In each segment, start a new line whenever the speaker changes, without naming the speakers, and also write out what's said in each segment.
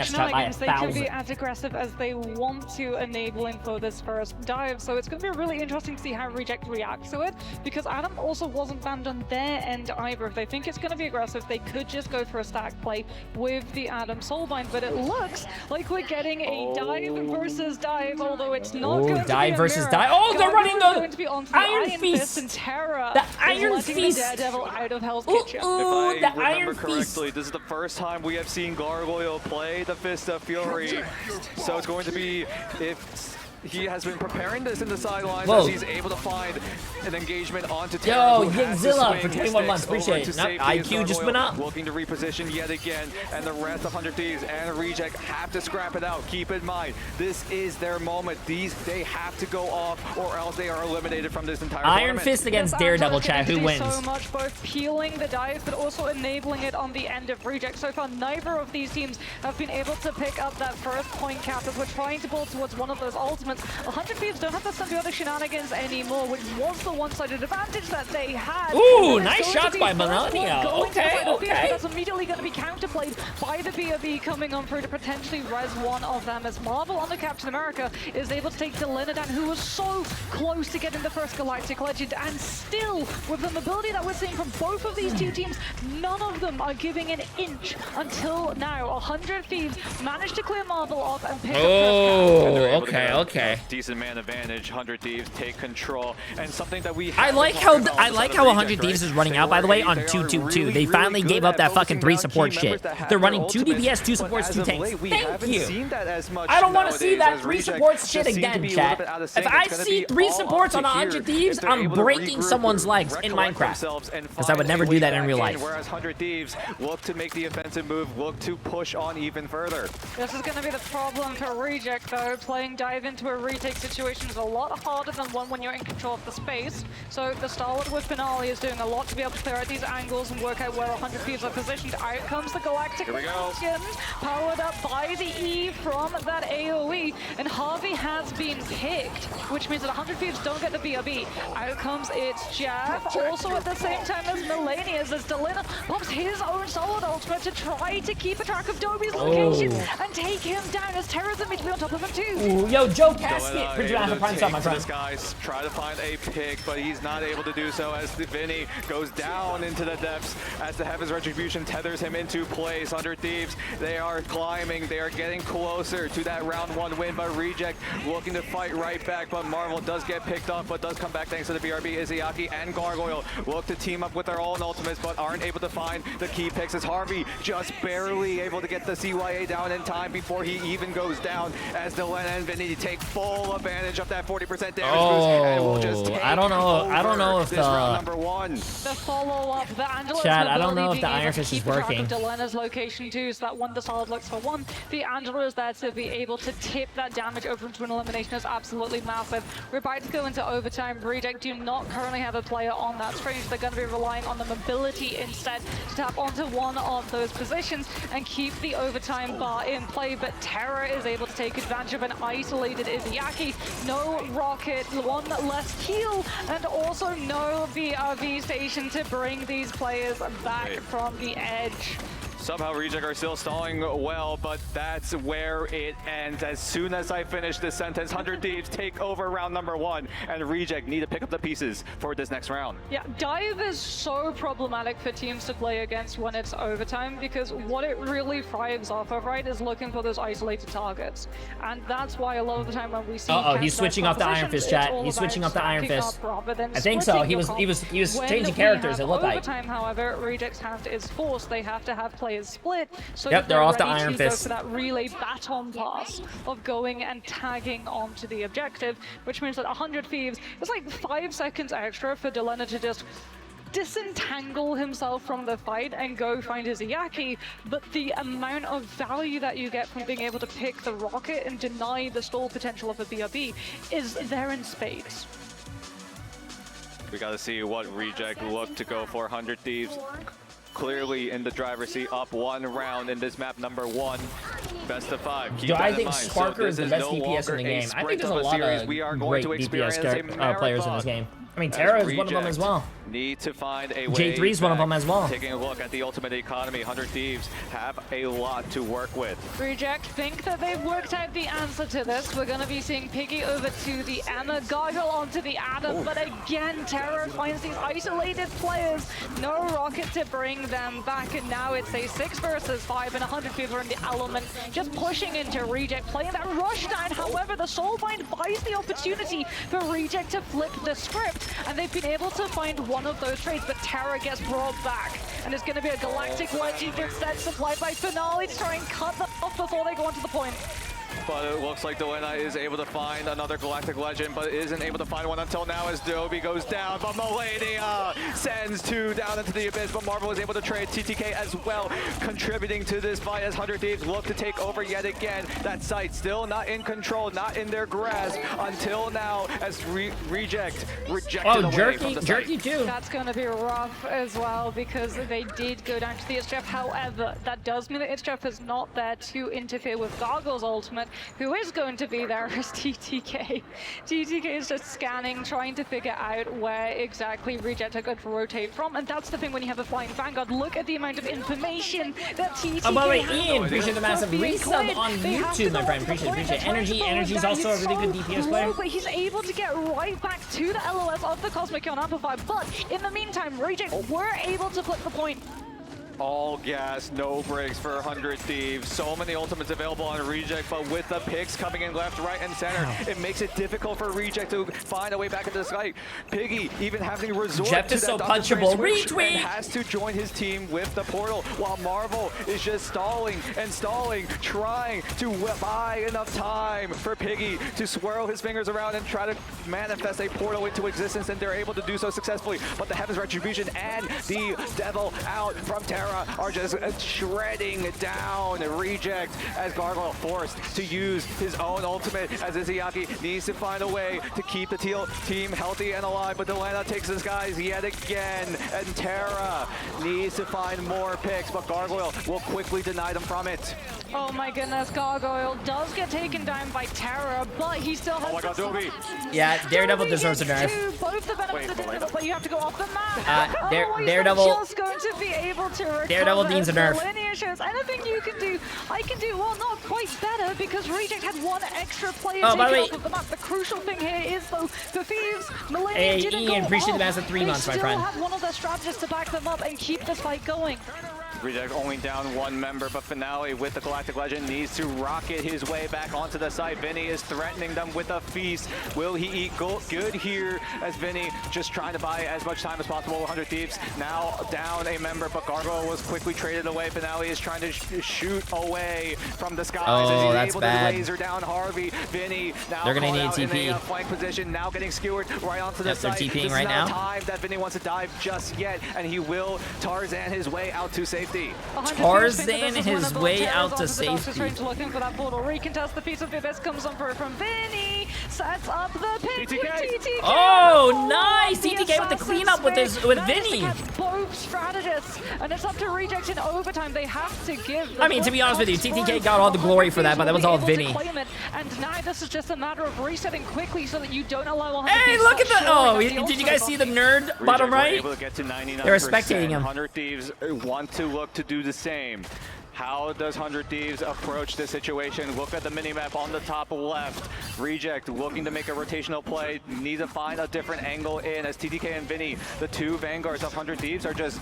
Shenanigans, they can be as aggressive as they want to, enabling for this first dive. So it's going to be really interesting to see how Reject reacts to it, because Adam also wasn't banned on their end either. If they think it's going to be aggressive, they could just go for a stack play with the Adam Soulbind. But it looks like we're getting a dive versus dive, although it's not going to be
dive
a
versus
mirror.
dive. Oh, they're running
going to be onto the
Iron Fist.
And Terra
the Iron
is letting
Fist.
the Daredevil out of Hell's Kitchen.
If
the
I remember
Iron
correctly,
Fist.
this is the first time we have seen Gargoyle play the Fist of Fury. So it's going to be, if he has been preparing this in the sidelines, as he's able to find an engagement onto Terra.
Yo, Yingzilla for 21 months, appreciate it. IQ just went up.
Looking to reposition yet again, and the rest of 100 Thieves and Reject have to scrap it out. Keep in mind, this is their moment. They have to go off, or else they are eliminated from this entire
Iron
tournament.
Fist against Daredevil, chat. Who wins?
So much, both peeling the dive, but also enabling it on the end of Reject. So far, neither of these teams have been able to pick up that first point cap as we're trying to build towards one of those ultimates. 100 Thieves don't have the symbiotic shenanigans anymore, which was the one-sided advantage that they had.
Ooh, nice shots by Melania. Okay.
That's immediately going to be counterplayed by the BRB coming on through to potentially res one of them, as Marvel on the Captain America is able to take Delena down, who was so close to getting the first Galactic Legend, and still, with the mobility that we're seeing from both of these two teams, none of them are giving an inch until now. 100 Thieves managed to clear Marvel off and pick up first cap.
Okay.
Decent man advantage. 100 Thieves take control, and something that we
I like how 100 Thieves is running out, by the way, on 2-2-2. They finally gave up that fucking 3 support shit. They're running 2 DPS, 2 supports, 2 tanks. Thank you. I don't want to see that 3 supports shit again, chat. If I see 3 supports on 100 Thieves, I'm breaking someone's legs in Minecraft. Because I would never do that in real life.
Whereas 100 Thieves look to make the offensive move, look to push on even further.
This is going to be the problem for Reject, though. Playing dive into a retake situation is a lot harder than one when you're in control of the space. So the Starlord with Finale is doing a lot to be able to clear out these angles and work out where 100 Thieves are positioned. Out comes the Galactic Legend, powered up by the E from that AoE, and Harvey has been picked, which means that 100 Thieves don't get the BRB. Out comes its Jab, also at the same time as Melania's, as Delena pops his own Solid Ultimate to try to keep a track of Dobby's location and take him down, as Terra's immediately on top of him too.
Ooh, yo, Joe Casket, pretty much a prime sub, my friend.
This guy's try to find a pick, but he's not able to do so, as Vinny goes down into the depths as the Heaven's Retribution tethers him into place. 100 Thieves, they are climbing, they are getting closer to that round 1 win, but Reject looking to fight right back, but Marvel does get picked up, but does come back thanks to the BRB. Izayaki and Gargoyle look to team up with their own ultimates, but aren't able to find the key picks, as Harvey just barely able to get the CYA down in time before he even goes down, as Delena and Vinny take full advantage of that 40% damage boost, and will just take
I don't know if
this round number 1.
The follow-up, the Angelo's
Chad, I don't know if the Iron Fist is working.
Delena's location too, so that one the Solid looks for 1. The Angelo is there to be able to tip that damage over into an elimination is absolutely massive. We're about to go into overtime. Reject do not currently have a player on that string, so they're going to be relying on the mobility instead to tap onto one of those positions and keep the overtime bar in play. But Terra is able to take advantage of an isolated Izayaki. No rocket, 1 less heal, and also no BRV station to bring these players back from the edge.
Somehow Reject are still stalling well, but that's where it ends. As soon as I finish this sentence, 100 Thieves take over round number 1, and Reject need to pick up the pieces for this next round.
Yeah, dive is so problematic for teams to play against when it's overtime, because what it really thrives off of, right, is looking for those isolated targets. And that's why a lot of the time when we see
he's switching off the Iron Fist, chat. He's switching off the Iron Fist. I think so. He was changing characters, it looked like.
Overtime, however, Reject's hand is forced. They have to have players split, so
they're off the Iron
Fist.
Fist.
For that relay baton pass of going and tagging onto the objective, which means that 100 Thieves is like 5 seconds extra for Delena to just disentangle himself from the fight and go find his Izayaki, but the amount of value that you get from being able to pick the rocket and deny the stall potential of a BRB is there in spades.
We got to see what Reject look to go for. 100 Thieves clearly in the driver's seat, up 1 round in this map number 1. Best of 5. Keep that
I
in
think
mind.
Sparker is the best DPS in the game. I think there's a lot of great DPS players in this game. I mean, Terra is one of them as well.
Need to find a way
Jay3 is one of them as well.
Taking a look at the ultimate economy, 100 Thieves have a lot to work with.
Reject think that they've worked out the answer to this. We're going to be seeing Piggy over to the Emma, Gargle onto the Adam, but again, Terra finds these isolated players. No rocket to bring them back, and now it's a 6 versus 5, and 100 Thieves are in the element, just pushing into Reject, playing that rush down. However, the Soulbind buys the opportunity for Reject to flip the script, and they've been able to find one of those trades, but Terra gets brought back, and it's going to be a Galactic Legend instead supplied by Finale to try and cut them off before they go onto the point.
But it looks like Delena is able to find another Galactic Legend, but isn't able to find one until now as Dobie goes down. But Melania sends 2 down into the abyss, but Marvel is able to trade TTK as well, contributing to this fight as 100 Thieves look to take over yet again. That site still not in control, not in their grasp until now as Reject rejected away from the
Jerky
site.
too.
That's going to be rough as well because they did go down to the Itchjeff. However, that does mean that Itchjeff is not there to interfere with Gargoyle's ultimate. Who is going to be there is TTK. TTK is just scanning, trying to figure out where exactly Reject are going to rotate from, and that's the thing when you have a flying Vanguard. Look at the amount of information that TTK
Oh, by the way,
has.
Ian, appreciate the massive resub on YouTube, my friend. Appreciate it. Energy's also a really good DPS player.
But he's able to get right back to the LOS of the Cosmic Ion Amplifier, but in the meantime, Reject were able to flip the point.
All gas, no breaks for 100 Thieves. So many ultimates available on Reject, but with the picks coming in left, right, and center, it makes it difficult for Reject to find a way back into the site. Piggy even having to resort
Jeff
to
is
that
so
Doctor
punchable.
Strange switch
Retweet!
and has to join his team with the portal, while Marvel is just stalling and stalling, trying to buy enough time for Piggy to swirl his fingers around and try to manifest a portal into existence, and they're able to do so successfully. But the Heaven's Retribution and the Devil out from Terra are just shredding down Reject as Gargoyle forced to use his own ultimate as Izayaki needs to find a way to keep the team healthy and alive, but Delena takes his guys yet again, and Terra needs to find more picks, but Gargoyle will quickly deny them from it.
Oh my goodness, Gargoyle does get taken down by Terra, but he still has...
Oh my god, Dobie!
Yeah, Daredevil deserves a nerf.
Both the benefits of it, but you have to go off the map.
Daredevil...
just going to be able to recover.
Daredevil needs a nerf.
Linear shows anything you can do. I can do, well, not quite better, because Reject had one extra player taken off of the map. The crucial thing here is, though, the Thieves, Millennium didn't
Ian,
go
appreciate
off.
the massive 3 months, my friend.
They still have one of their strategists to back them up and keep this fight going.
Reject only down 1 member, but Finale with the Galactic Legend needs to rocket his way back onto the site. Vinny is threatening them with a feast. Will he eat good here as Vinny just trying to buy as much time as possible? 100 Thieves now down a member, but Gargoyle was quickly traded away. Finale is trying to shoot away from the skies as he's
that's
able
bad.
to laser down Harvey. Vinny now
They're gonna need
caught out
TP.
in a flank position, now getting skewered right onto the
Yes, they're
site.
TPing
This
right
is
now.
not time that Vinny wants to dive just yet, and he will Tarzan his way out to safety.
Tarzan his way out to safety.
Looking for that portal. Recontest the piece of the abyss comes on from Vinny. Sets up the pick. TTK.
Oh, nice! TTK with the cleanup with Vinny.
Both strategists, and it's up to Reject in overtime. They have to give.
I mean, to be honest with you, TTK got all the glory for that, but that was all Vinny.
And now this is just a matter of resetting quickly so that you don't allow.
Hey, look at the! Oh, did you guys see the nerd bottom right? They were spectating him.
100 Thieves want to look to do the same. How does 100 Thieves approach this situation? Look at the minimap on the top left. Reject looking to make a rotational play. Need to find a different angle in as TTK and Vinny, the 2 vanguards of 100 Thieves, are just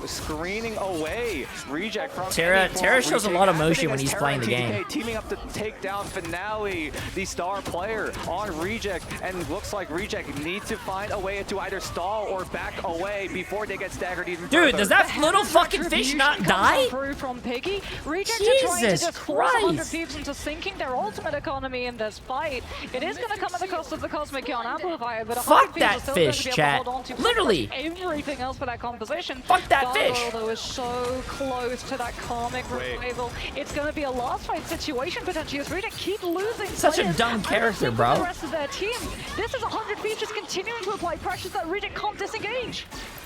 screening away Reject from
Terra shows a lot of motion when he's playing the game.
Teaming up to take down Finale, the star player on Reject, and looks like Reject needs to find a way to either stall or back away before they get staggered even further.
Dude, does that little fucking fish not die?
From Piggy. Reject are trying to
Jesus
just force 100
Christ!
Thieves into sinking their ultimate economy in this fight. It is going to come at the cost of the Cosmic Ion Amplifier, but 100
Fuck
Thieves
that
are still
fish,
going to be able
chat.
to hold on to
Literally.
everything else for that composition.
Fuck that
Gargoyle,
fish.
though, is so close to that karmic revival. It's going to be a last fight situation potentially as Reject keep losing.
Such a
players.
dumb character,
And
bro.
the rest of their team. This is 100 Thieves just continuing to apply pressures that Reject can't disengage.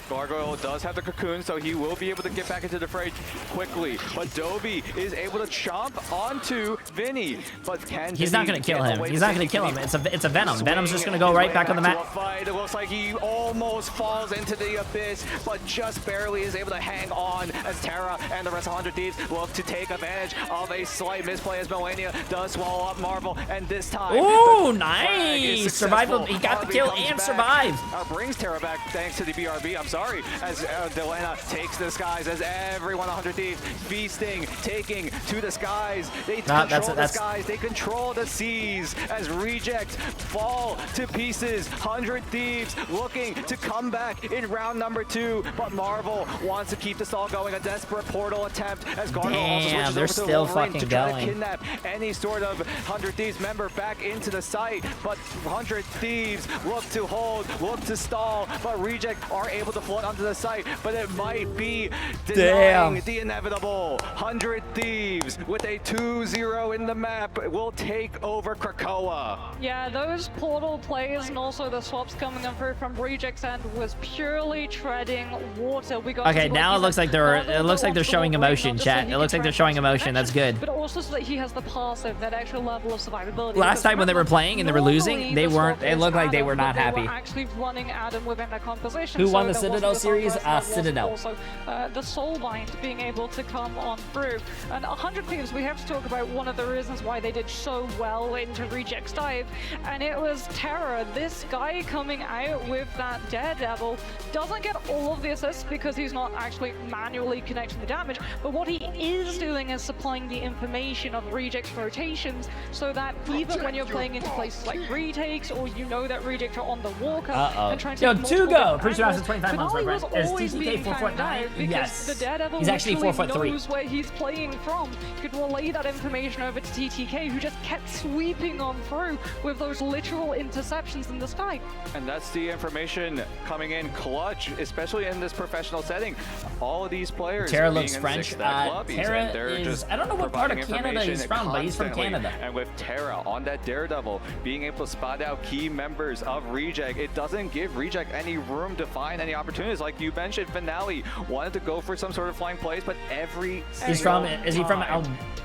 Gargoyle does have the cocoon, so he will be able to get back into the fray quickly. But Dovey is able to chomp onto Vinny, but can
He's not going to kill him. He's not going to kill him. It's a Venom. Venom's just going to go right back on the map.
It looks like he almost falls into the abyss, but just barely is able to hang on as Terra and the rest of 100 Thieves look to take advantage of a slight misplay as Melania does swallow up Marvel, and this time...
Ooh, nice! Survival. He got the kill and survived.
Brings Terra back thanks to the BRB. I'm sorry, as Delena takes the skies, as everyone 100 Thieves feasting, taking to the skies. They control the skies, they control the seas, as Reject fall to pieces. 100 Thieves looking to come back in round number 2, but Marvel wants to keep the stall going. A desperate portal attempt as Gargoyle also switches over to the Wolverine to try to kidnap any sort of 100 Thieves member back into the site, but 100 Thieves look to hold, look to stall, but Reject are able to float onto the site, but it might be denying the inevitable. 100 Thieves with a 2-0 in the map will take over Krakoa.
Yeah, those portal plays and also the swaps coming in through from Reject's end was purely treading water. We got
okay, now it looks like they're showing emotion, chat. It looks like they're showing emotion. That's good.
But also so that he has the passive, that extra level of survivability.
Last time when they were playing and they were losing, they weren't. It looked like they were not happy.
They were actually running Adam within their composition.
Who won the Citadel series? Citadel.
Also, the Soulbind being able to come on through. And 100 Thieves, we have to talk about one of the reasons why they did so well into Reject's dive, and it was Terror. This guy coming out with that Daredevil doesn't get all of the assists because he's not actually manually connecting the damage, but what he is doing is supplying the information of Reject's rotations, so that even when you're playing into places like retakes, or you know that Reject are on the walker and trying to
Tugo, pretty sure I was 25 months, right?
Is
TTK 4'9"? Yes.
The Daredevil
he's actually 4'3".
knows where he's playing from. You could relay that information over to TTK, who just kept sweeping on through with those literal interceptions in the sky.
And that's the information coming in clutch, especially in this professional setting. All of these players
Terra looks French. Terra is, I don't know what part of Canada he's from, but he's from Canada.
And with Terra on that Daredevil, being able to spot out key members of Reject, it doesn't give Reject any room to find any opportunities. Like you mentioned, Finale wanted to go for some sort of flying plays, but
is he from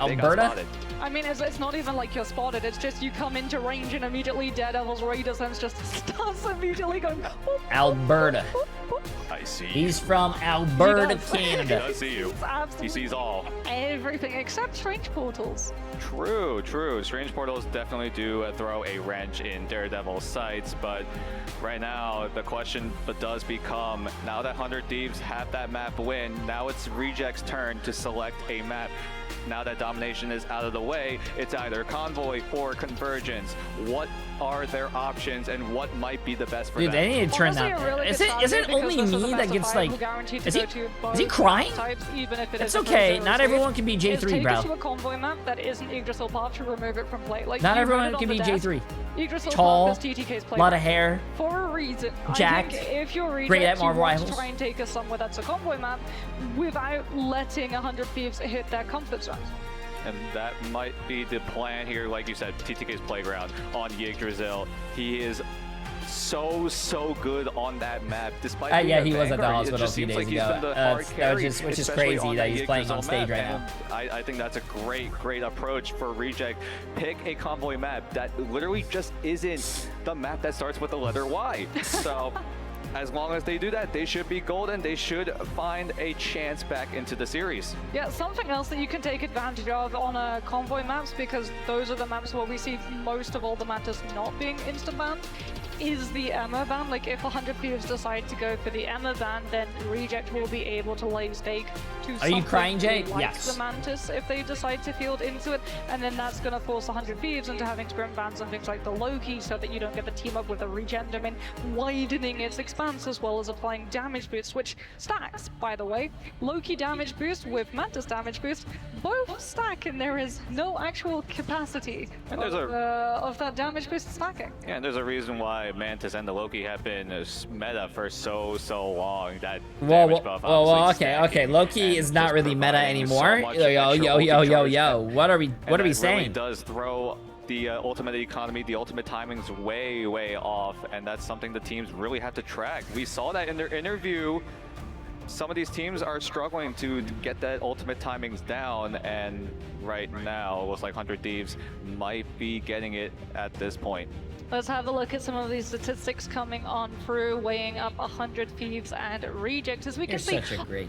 Alberta?
I mean, it's not even like you're spotted, it's just you come into range and immediately Daredevil's radar sense just starts immediately going...
Alberta.
I see.
He's from Alberta, Canada.
He does see you. He sees all.
Everything except strange portals.
True, true. Strange portals definitely do throw a wrench in Daredevil's sights, but right now the question does become, now that 100 Thieves have that map win, now it's Reject's turn to select a map. Now that domination is out of the way, it's either Convoy or Convergence. What are their options and what might be the best for them?
They need to turn that. Really is it only me that gets like... Is he crying? It's okay. Not everyone can be J3, bro.
To a Convoy map that isn't Yggdrasil path to remove it from play. Like,
not everyone can be J3.
Yggdrasil
tall,
TTK's
a lot of hair,
for a reason.
jacked,
if you're
great at Marvel Rivals.
Try and take us somewhere that's a Convoy map without letting 100 Thieves hit their comfort zones.
And that might be the plan here, like you said, TTK's playground on Yggdrasil. He is so good on that map, despite
yeah, he was at the hospital a few days ago, which is crazy that he's playing on stage right now.
I think that's a great approach for Reject. Pick a Convoy map that literally just isn't the map that starts with the letter Y. So as long as they do that, they should be golden. They should find a chance back into the series.
Yeah, something else that you can take advantage of on Convoy maps, because those are the maps where we see most of all the matters not being instant banned, is the Emma ban. Like, if 100 Thieves decide to go for the Emma ban, then Reject will be able to lay stake to
Are you crying, Jay?
like
yes.
the Mantis if they decide to field into it, and then that's going to force 100 Thieves into having sprint bans and things like the Loki, so that you don't get the team up with a regen domain, widening its expanse as well as applying damage boost, which stacks, by the way. Loki damage boost with Mantis damage boost both stack, and there is no actual capacity of that damage boost stacking.
Yeah, and there's a reason why Mantis and the Loki have been meta for so long. That
okay. Loki is not really meta anymore. Yo. What are we saying?
It really does throw the ultimate economy, the ultimate timing's way off, and that's something the teams really have to track. We saw that in their interview. Some of these teams are struggling to get that ultimate timings down, and right now, it looks like 100 Thieves might be getting it at this point.
Let's have a look at some of these statistics coming on through, weighing up 100 Thieves and Reject. As we can see,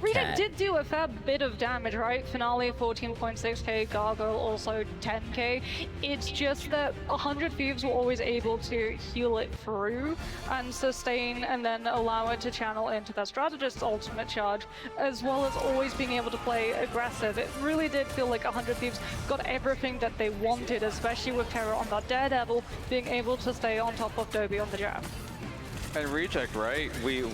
Reject did do a fair bit of damage, right? Finale 14.6k, Gargoyle also 10k. It's just that 100 Thieves were always able to heal it through and sustain, and then allow it to channel into their strategist's ultimate charge, as well as always being able to play aggressive. It really did feel like 100 Thieves got everything that they wanted, especially with Terror on that Daredevil, being able to stay on top of Dobby on the jab.
And Reject, right? We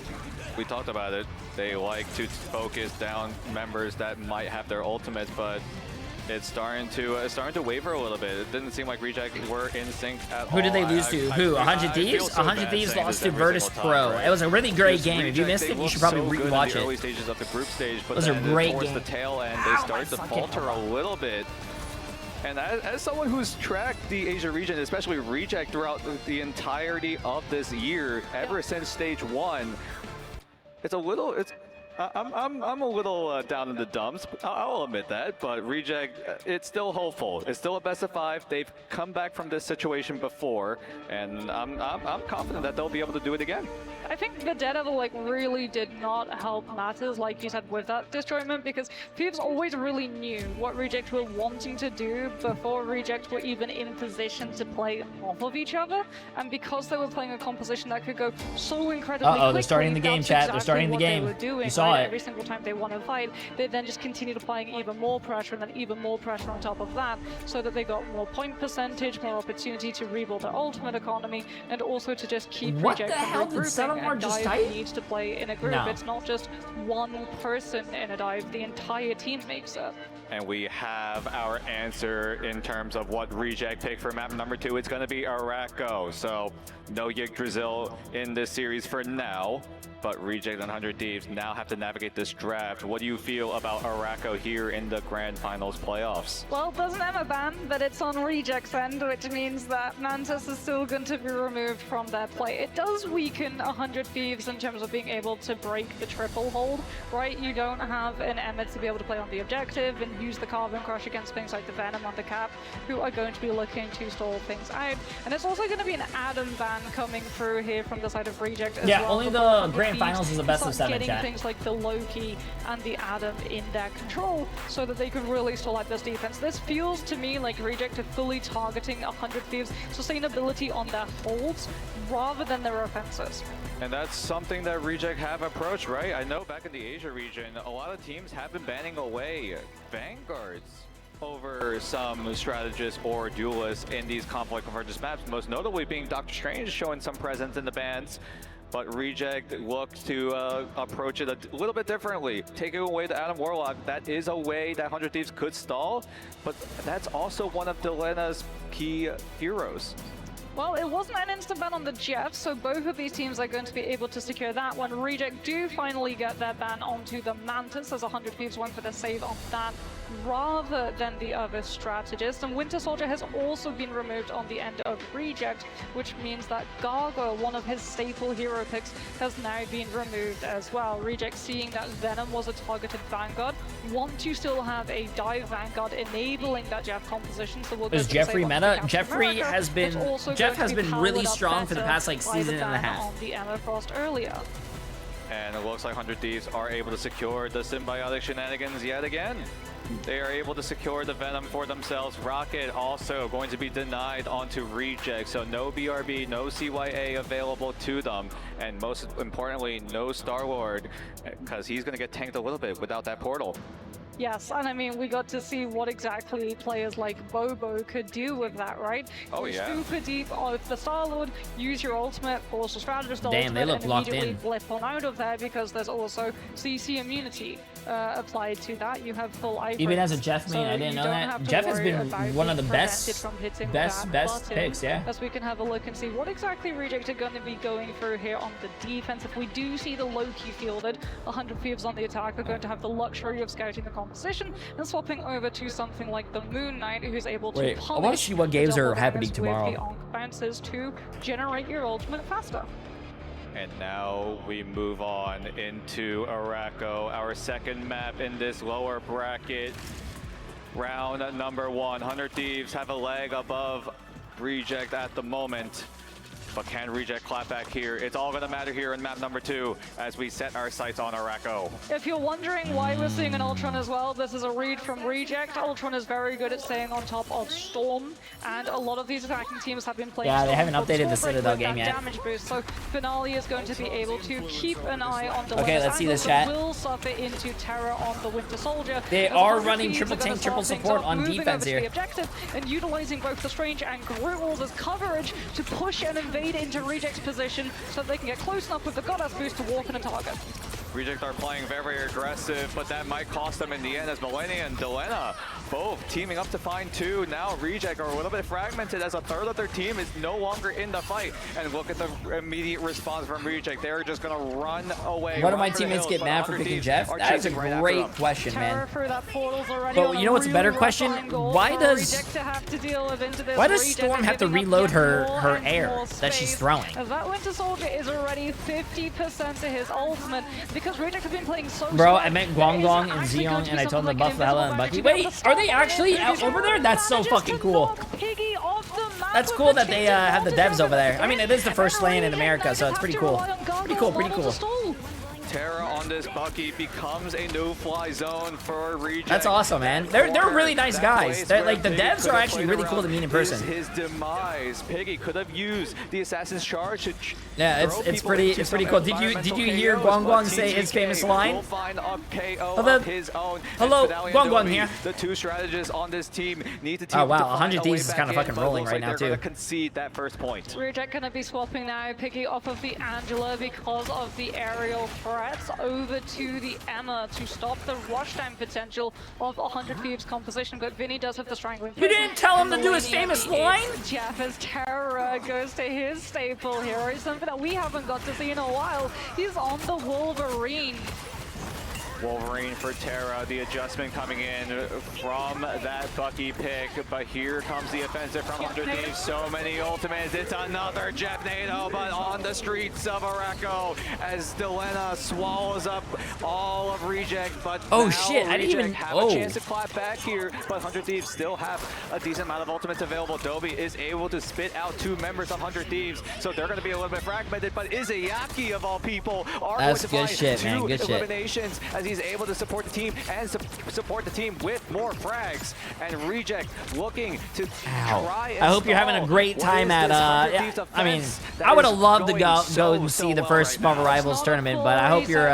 talked about it. They like to focus down members that might have their ultimates, but it's starting to waver a little bit. It didn't seem like Reject were in sync at all.
Who did they lose to? Who? 100 Thieves? 100 Thieves lost to Virtus Pro. Right? It was a really great game. If you missed it, you should probably rewatch it.
Early stages of the group stage, but
it was a great
towards
game.
the tail end, they started to falter a little bit. And as someone who's tracked the Asia region, especially Reject throughout the entirety of this year, ever since stage 1, I'm a little down in the dumps. I'll admit that, but Reject, it's still hopeful. It's still a best of 5. They've come back from this situation before, and I'm confident that they'll be able to do it again.
I think the Daredevil really did not help matters, like you said, with that destroyment, because Thieves always really knew what Reject were wanting to do before Reject were even in position to play off of each other, and because they were playing a composition that could go so incredibly quickly,
they're starting the game, chat. They're starting the game.
You
saw it.
Every single time they won a fight, they then just continued applying even more pressure, and then even more pressure on top of that, so that they got more point percentage, more opportunity to rebuild their ultimate economy, and also to just keep Reject from regrouping. And Dive needs to play in a group. It's not just one person in a dive, the entire team makes it.
And we have our answer in terms of what Reject pick for map number 2. It's going to be Araco. So no Yggdrasil in this series for now, but Reject and 100 Thieves now have to navigate this draft. What do you feel about Araco here in the Grand Finals playoffs?
Well, there's an Emma ban, but it's on Reject's end, which means that Mantis is still going to be removed from their play. It does weaken 100 Thieves in terms of being able to break the triple hold, right? You don't have an Emma to be able to play on the objective and use the Carbon Crush against things like the Venom on the Cap, who are going to be looking to stall things out. And it's also going to be an Adam ban coming through here from the side of Reject as well.
Yeah, only the Grand Finals is a best of 7,
getting
chat.
Things like the Loki and the Adam in their control, so that they can really stall out this defense. This feels to me like Reject are fully targeting 100 Thieves' sustainability on their holds rather than their offenses.
And that's something that Reject have approached, right? I know back in the Asia region, a lot of teams have been banning away Vanguards over some strategists or duelists in these conflict convergence maps, most notably being Doctor Strange showing some presence in the bans. But Reject looks to approach it a little bit differently. Taking away the Adam Warlock, that is a way that 100 Thieves could stall, but that's also one of Delena's key heroes.
Well, it wasn't an instant ban on the Jeff, so both of these teams are going to be able to secure that one. Reject do finally get their ban onto the Mantis, as 100 Thieves went for the save on that rather than the other strategist. And Winter Soldier has also been removed on the end of Reject, which means that Gargoyle, one of his staple hero picks, has now been removed as well. Reject, seeing that Venom was a targeted Vanguard, want to still have a dive Vanguard enabling that Jeff composition. So we'll go
Is Jeffrey meta? Jeffrey has been really strong for the past season and a half.
On the Emma Frost earlier.
And it looks like 100 Thieves are able to secure the symbiotic shenanigans yet again. They are able to secure the Venom for themselves. Rocket also going to be denied onto Reject, so no BRB, no CYA available to them. And most importantly, no Star-Lord, because he's going to get tanked a little bit without that portal.
Yes, and I mean, we got to see what exactly players like Bobo could do with that, right?
Oh, yeah.
Super deep with the Star-Lord, use your ultimate, force a strategist
Damn,
ultimate,
they look
and
locked
immediately
in.
blip on out of there because there's also CC immunity. applied to that. You have full iframes.
Even as a Jeff main,
so
I didn't know that.
to
Jeff has
worry
been
about
one of the
being
best
prevented from hitting that button,
picks, yeah.
as we can have a look and see what exactly Reject are going to be going through here on the defense. If we do see the Loki fielded, 100 Thieves on the attack are going to have the luxury of scouting the composition and swapping over to something like the Moon Knight, who's able to
Wait, I want to see what
the
games are
double
happening
bangers with
tomorrow.
the Onk bounces to generate your ultimate faster.
And now we move on into Araco, our second map in this lower bracket. Round number 1. 100 Thieves have a leg above Reject at the moment. But can Reject clap back here? It's all going to matter here in map number 2 as we set our sights on Araco.
If you're wondering why we're seeing an Ultron as well, this is a read from Reject. Ultron is very good at staying on top of Storm, and a lot of these attacking teams have been playing
Yeah, they
Storm
haven't
with
updated the
Stormbreaker
Citadel
with
game
that
yet.
damage boost, so Finale is going to be able to keep an eye on the
Okay, let's see this chat.
will suffer into Terror on the Winter Soldier.
They
As
are
100
running
Thieves
triple
are gonna
tank, triple
start things
support
up,
on
moving
defense
over to
here.
the objective and utilizing both the Strange and Groot walls as coverage to push and invade into Reject's position so they can get close enough with the Goddess boost to walk in a target.
Reject are playing very aggressive, but that might cost them in the end as Millennia and Delena both teaming up to find 2. Now Reject are a little bit fragmented as a third of their team is no longer in the fight. And look at the immediate response from Reject. They're just going to run away.
Why do my
run for the
teammates
hills,
get
but
mad for
100
picking
Thieves
Jeff?
are
That is a
chasing right after
great
them.
question,
Terror
man.
through that portal's already
But
on
you know what's a better
really
question?
rough angle
Why
for
does-
Reject to have to deal with into this.
Why does
Reject
Storm
are
have to
giving up
reload
yet
her
more and
air
more
that she's
space,
throwing?
as that Winter Soldier is already 50% to his ultimate because Reject have been playing so
Bro,
smart.
I meant
There is
Guangdong and
actually going
Zeong,
to
and
be
I told them to
something
buff
like an
Hella and
invisible
Bucky.
magic to be able
Wait,
to
are they
stop
actually
it.
out over there? That's so
Manages
fucking
to
cool.
knock Piggy off the map
That's
with
cool
the
that they
change of
have the
voltage
devs over there.
the
I mean, it is the
and
first
then
lane in
Reject
America, so
now
it's
just
pretty
have to
cool.
rely on Gargoyle's
Pretty cool, pretty
model
cool.
to stall.
Terra on this Bucky becomes a no-fly zone for Reject.
That's awesome, man. They're really nice guys. They're, like, the devs are actually really cool to meet in person.
His demise. Piggy could have used the Assassin's Charge to
Yeah, it's pretty cool. Did you hear Guangdong say his famous line?
Will find a KO
Hello?
of his own.
Hello,
And Finale and
Guangdong
Domi,
here.
The 2 strategists on this team need to team
Oh,
up
wow,
to find
100
a
Thieves
way
is kinda
back
fucking
in, but it
rolling
looks
right
like
now,
they're
too.
gonna concede that first point.
Reject gonna be swapping now Piggy off of the Angela because of the aerial threats over to the Emma to stop the rush time potential of 100 Thieves composition, but Vinny does have the strangling.
You didn't tell him to do his famous line?
Jeff as Terror goes to his staple hero, something that we haven't got to see in a while. He's on the Wolverine.
Wolverine for Terra, the adjustment coming in from that Bucky pick, but here comes the offensive from 100 Thieves. So many ultimates, it's another Jeff NATO, but on the streets of Araco as Delena swallows up all of Reject, but
Oh,
now
shit, I didn't
Reject
even-
have
oh.
a chance to clap back here, but 100 Thieves still have a decent amount of ultimates available. Dobie is able to spit out 2 members of 100 Thieves, so they're going to be a little bit fragmented, but Izayaki of all people are
That's
going
good
to
shit,
find
man,
2
good shit.
eliminations as he's able to support the team and support the team with more frags. And Reject looking to try and
I hope you're having a
stall
great
what
time
is
at,
this 100 Thieves
I mean,
offense that
I would have
is
loved to
going
go and see the
well
first
right
Marvel
now.
Rivals tournament, but I hope you're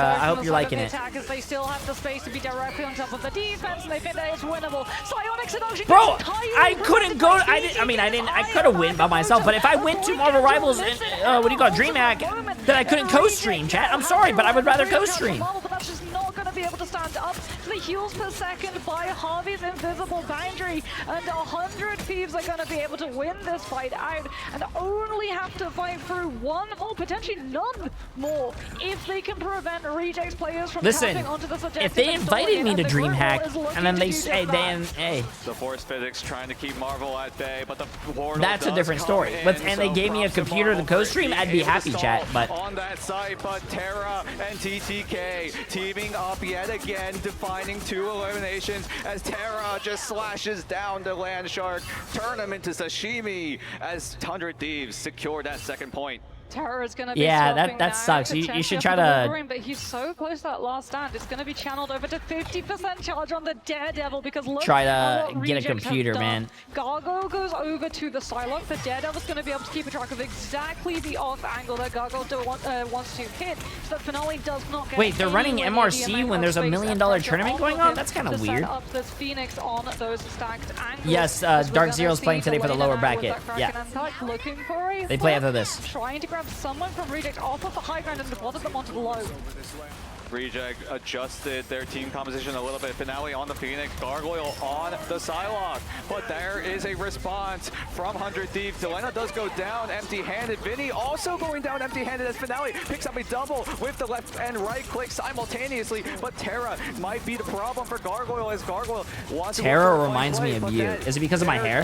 liking it.
Attackers, they still have the space to be directly on top of the defense, and they think that it's winnable. Psionics and Ocean
Bro,
gets entirely
I couldn't go.
prevented by
I could have win by myself, but if I went to Marvel Rivals and what do you call it, DreamHack, then I couldn't co-stream, chat. I'm sorry, but I would rather co-stream.
But that's just not going to be able to stand up to the heals per second by Harvey's invisible boundary, and 100 Thieves are going to be able to win this fight out and only have to fight through 1 or potentially none more if they can prevent Reject's players from
Listen,
tapping onto this objective.
if they
and
invited
stalling
me
it,
to
and the Grim Wall
DreamHack
is looking
and then
to
they
do
say,
just
then,
that.
hey,
The Force Physics trying to keep Marvel at bay, but the portal
that's a
does
different
come
story.
in,
But and they
so
gave me a
props to
computer to
Marvel for
co-stream,
being
I'd be
able to
happy,
stall
chat. But
on that site, but Terra and TTK teaming up yet again, defining 2 eliminations as Terra just slashes down the Landshark, turn him into sashimi as 100 Thieves secure that second point.
Terror is going to be
Yeah,
swapping
that
now
sucks.
to
You
Chester
should
for
try
the
to-
Wolverine, but he's so close to that last stand. It's going to be channeled over to 50% charge on the Daredevil because look
Try to
at what
get a
Reject have
computer,
done.
man.
Gargoyle goes over to the Psylocke. The Daredevil's going to be able to keep a track of exactly the off angle that Gargoyle wants to hit, so that Finale does not get
Wait, they're running
anywhere near the
MRC
amount
when
of
there's a $1
space
million
and pressure
tournament
off
going
of
on?
him
That's kinda
to
weird.
set up this Phoenix on those stacked angles.
Yes,
As we're
Dark
gonna
Zero's
see
playing today for the
Delena
lower
now
bracket.
with that
Yeah.
Kraken attack, looking for a
They play
flip,
after this.
trying to grab someone from Reject off of the high ground and deposit them onto the low.
Reject adjusted their team composition a little bit. Finale on the Phoenix, Gargoyle on the Psylocke, but there is a response from 100 Thieves. Delena does go down empty-handed. Vinny also going down empty-handed as Finale picks up a double with the left and right click simultaneously, but Terra might be the problem for Gargoyle as Gargoyle wants to
Terra reminds me of you. Is it because of my hair?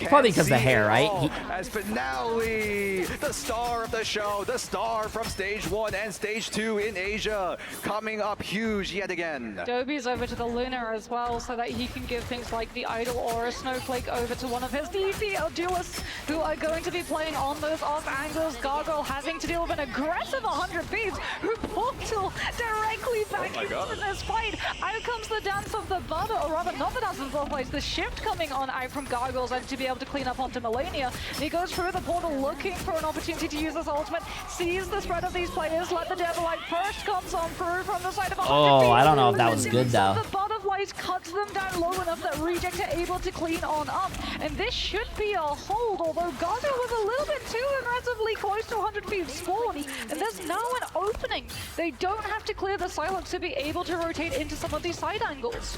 Probably because of the hair, right?
As Finale, the star of the show, the star from stage 1 and stage 2 in Asia, coming up huge yet again.
Dobby's over to the Luna as well, so that he can give things like the Idol or a Snowflake over to one of his DPL duelists who are going to be playing on those off angles. Gargoyle having to deal with an aggressive 100 Thieves who portal directly back into this fight. Out comes the dance of the butter, or rather not the dance of the place, the shift coming on out from Gargoyle's end to be able to clean up onto Melania. He goes through the portal looking for an opportunity to use this ultimate, sees the spread of these players, let the Devilite first comes on through from the side of 100
Oh, I don't know if that was good though.
The butterflies cuts them down low enough that Reject are able to clean on up, and this should be a hold, although Gargoyle was a little bit too aggressively close to 100 Thieves spawn, and there's now an opening. They don't have to clear the Psylocke to be able to rotate into some of these side angles.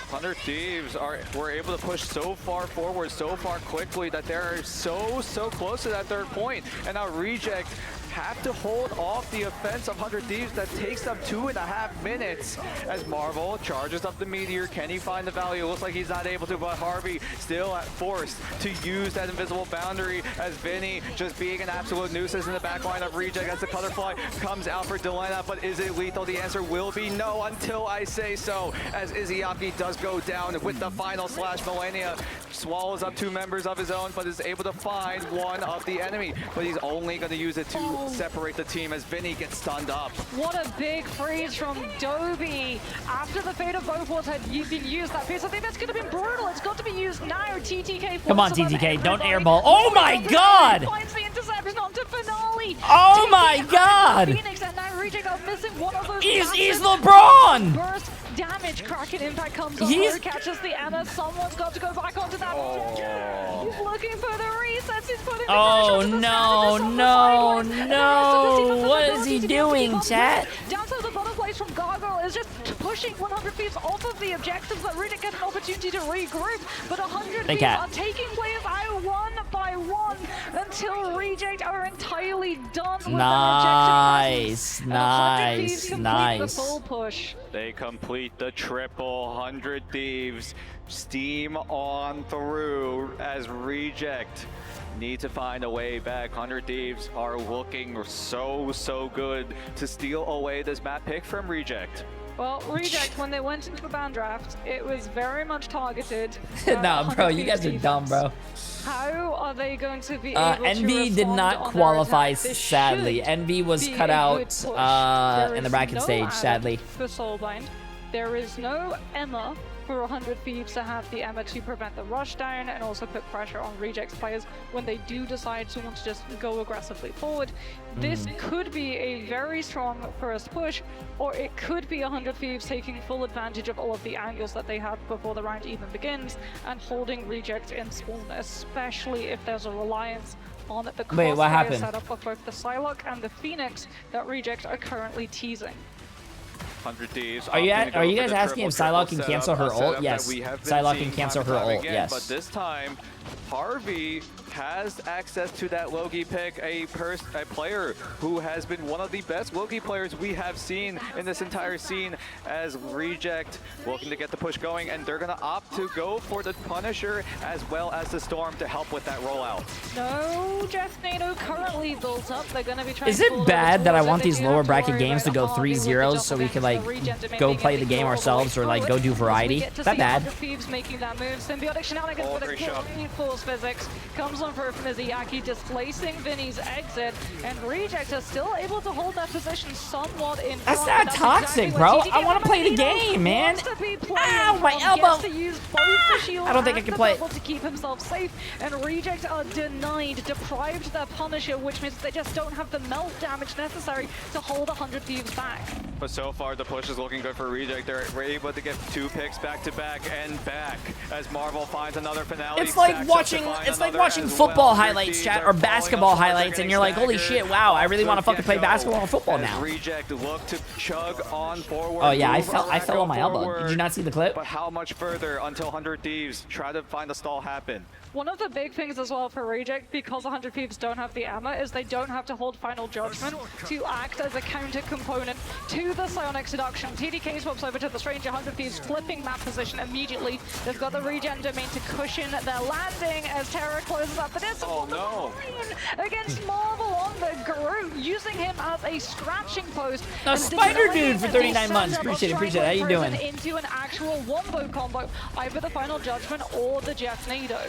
100 Thieves were able to push so far forward, so far quickly, that they're so close to that third point, and now Reject have to hold off the offense of 100 Thieves that takes them 2.5 minutes as Marvel charges up the Meteor. Can he find the value? Looks like he's not able to, but Harvey still forced to use that invisible boundary as Vinny just being an absolute nuisance in the back line of Reject as the Cutterfly comes out for Delena, but is it lethal? The answer will be no until I say so, as Izzyaki does go down with the final slash. Melania swallows up 2 members of his own, but is able to find one of the enemy, but he's only going to use it to separate the team as Vinny gets stunned up.
What a big freeze from Dobby. After the fate of both worlds had been used, that piece, I think that's going to be brutal. It's got to be used now. TTK.
Come on, TTK, don't airball. Oh my god!
Finds the interception onto Finale.
Oh my god!
Phoenix and now Reject are missing one of those.
He's LeBron!
Burst damage. Kraken impact comes on. He catches the Anna. Someone's got to go back onto that. He's looking for the resets. He's putting
no. What is he doing, chat?
Down to the butterflies from Gargoyle is just pushing 100 Thieves off of the objectives that Reject get an opportunity to regroup, but 100 Thieves are taking players out one by one until Reject are entirely done with
nice.
the full push.
They complete the triple. 100 Thieves steam on through as Reject need to find a way back. 100 Thieves are looking so good to steal away this map pick from Reject.
Well, Reject, when they went into the ban draft, it was very much targeted.
No, bro, you guys are dumb, bro.
How are they going to be able to
Envy did not qualify, sadly. Envy was cut out in the bracket stage, sadly.
For Soulbind, there is no Emma for 100 Thieves to have the Emma to prevent the rush down and also put pressure on Reject's players when they do decide to want to just go aggressively forward. This could be a very strong first push, or it could be 100 Thieves taking full advantage of all of the angles that they have before the round even begins and holding Reject in spawn, especially if there's a reliance on the crossfire setup of both the Psylocke and the Phoenix that Reject are currently teasing.
100 Thieves.
Are you guys asking if Psylocke can cancel her ult? Yes. Psylocke can cancel her ult, yes.
But this time, Harvey has access to that Loki pick, a player who has been one of the best Loki players we have seen in this entire scene, as Reject looking to get the push going, and they're going to opt to go for the Punisher as well as the Storm to help with that rollout.
No, Jeff NATO currently built up. They're going to be trying.
Is it bad that I want these lower bracket games to go 3-0 so we can like go play the game ourselves or like go do variety? Is that bad?
Thieves making that move. Symbiotic shenanigans with a great force physics comes on for Izzyaki, displacing Vinny's exit, and Reject is still able to hold that position somewhat in front.
That's not toxic, bro. I want to play the game, man. Ow, my elbow. I don't think I can play it.
To keep himself safe, and Reject are deprived their Punisher, which means they just don't have the melt damage necessary to hold 100 Thieves back.
But so far, the push is looking good for Reject. They're able to get 2 picks back to back and back as Marvel finds another finale.
It's like watching football highlights, chat, or basketball highlights, and you're like, holy shit, wow, I really want to fucking play basketball or football now.
Reject look to chug on forward.
Oh yeah, I fell on my elbow. Did you not see the clip?
But how much further until 100 Thieves try to find the stall happen?
One of the big things as well for Reject, because 100 Thieves don't have the ammo, is they don't have to hold Final Judgment to act as a counter component to the Psionic Seduction. TDK swaps over to the Stranger, 100 Thieves flipping map position immediately. They've got the regen domain to cushion their landing as Terra closes up. But it's against Marvel on the Groot, using him as a scratching post.
Now, Spider Dude for 39 months. Appreciate it. How you doing?
Into an actual wombo combo, either the Final Judgment or the Jeff Nado.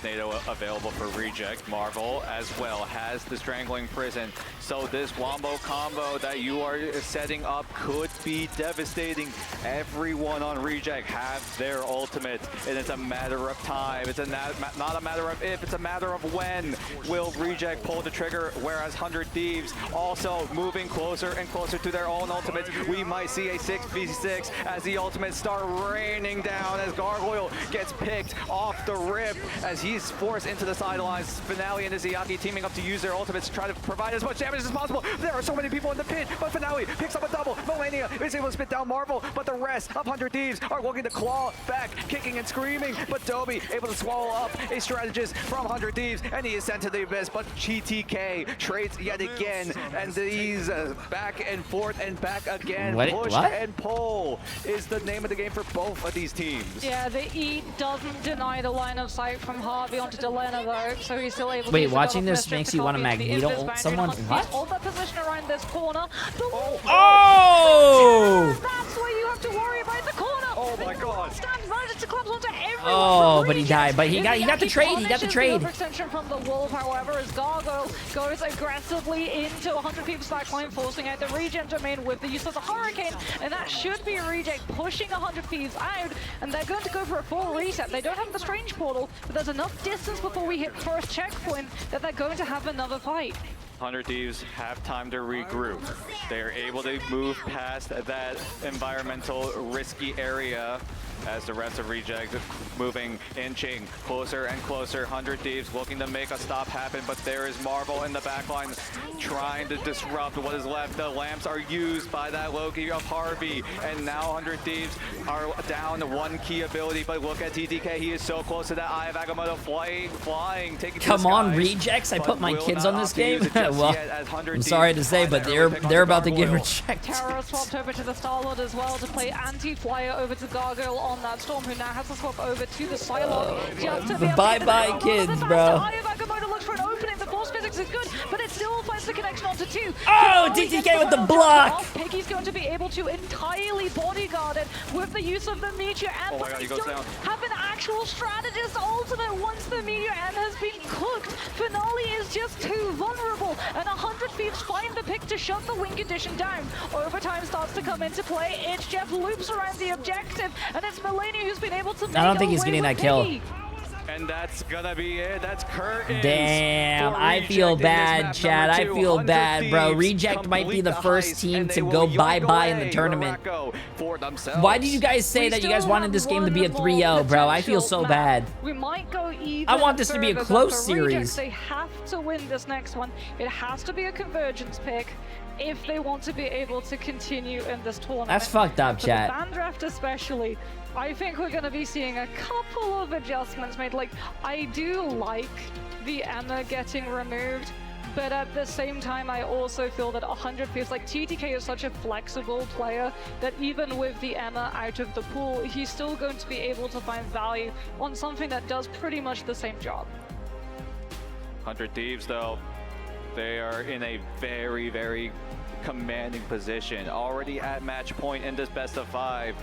NATO available for Reject. Marvel as well has the Strangling Prison. So this wombo combo that you are setting up could be devastating. Everyone on Reject have their ultimate, and it's a matter of time. It's not a matter of if, it's a matter of when will Reject pull the trigger, whereas 100 Thieves also moving closer and closer to their own ultimates. We might see a 6v6 as the ultimates start raining down as Gargoyle gets picked off the rip as he's forced into the sidelines. Finale and Izayaki teaming up to use their ultimates to try to provide as much damage as possible. There are so many people in the pit, but Finale picks up a double. Melania is able to spit down Marvel, but the rest of 100 Thieves are looking to claw back, kicking and screaming. But Dobie able to swallow up a strategist from 100 Thieves, and he is sent to the abyss. But GTK trades yet again, and these back and forth and back again. Push and pull is the name of the game for both of these teams.
Yeah, the E doesn't deny the line of sight from Harvey onto Delena though, so he's still able to.
Wait, watching this makes you want to Magneto ult someone? What?
Hold that position around this corner.
Oh!
That's where you have to worry about the corner.
Oh my god.
Stands managed to collapse onto everyone.
Oh, but he died. But he got the trade. He got the trade.
The extension from the Wolf, however, as Gargoyle goes aggressively into 100 Thieves backline, forcing out the regen domain with the use of the Hurricane, and that should be a Reject pushing 100 Thieves out, and they're going to go for a full reset. They don't have the Strange Portal, but there's enough distance before we hit first checkpoint that they're going to have another fight.
100 Thieves have time to regroup. They are able to move past that environmental risky area as the rest of Reject moving, inching closer and closer. 100 Thieves looking to make a stop happen, but there is Marvel in the backline trying to disrupt what is left. The lamps are used by that Loki of Harvey, and now 100 Thieves are down to one key ability, but look at TTK. He is so close to that Eye of Agamotto flying, taking to the
Come on,
skies,
Rejects. I put my kids on this game. Well, I'm
Thieves
sorry to say, but they're about to get rejected.
Terra swapped over to the Star-Lord as well to play anti-flyer over to Gargoyle on that Storm, who now has to swap over to the Psylocke.
Bye-bye, kids, bro.
Eye of Agamotto looks for an opening. The force physics is good, but it still finds the connection onto two.
Oh, DTK with the block.
Piggy's going to be able to entirely bodyguard it with the use of the Meteor End, but they don't have an actual strategist ultimate once the Meteor End has been cooked. Finale is just too vulnerable, and 100 Thieves find the pick to shut the win condition down. Overtime starts to come into play. It's Jeff loops around the objective, and it's Melania who's been able to make
I don't think he's getting that kill.
And that's gonna be it. That's curtains.
Damn, I feel bad, Chad. I feel bad, bro. Reject might be the first team to go bye-bye in the tournament. Why did you guys say that you guys wanted this game to be a 3-0, bro? I feel so bad.
We might go even
I want this to be a close series.
They have to win this next one. It has to be a convergence pick if they want to be able to continue in this tournament.
That's fucked up,
For
chat.
the ban draft especially, I think we're going to be seeing a couple of adjustments made. Like, I do like the Emma getting removed, but at the same time, I also feel that 100 feels like TTK is such a flexible player that even with the Emma out of the pool, he's still going to be able to find value on something that does pretty much the same job.
100 Thieves, though, they are in a very, very commanding position. Already at match point in this best of 5.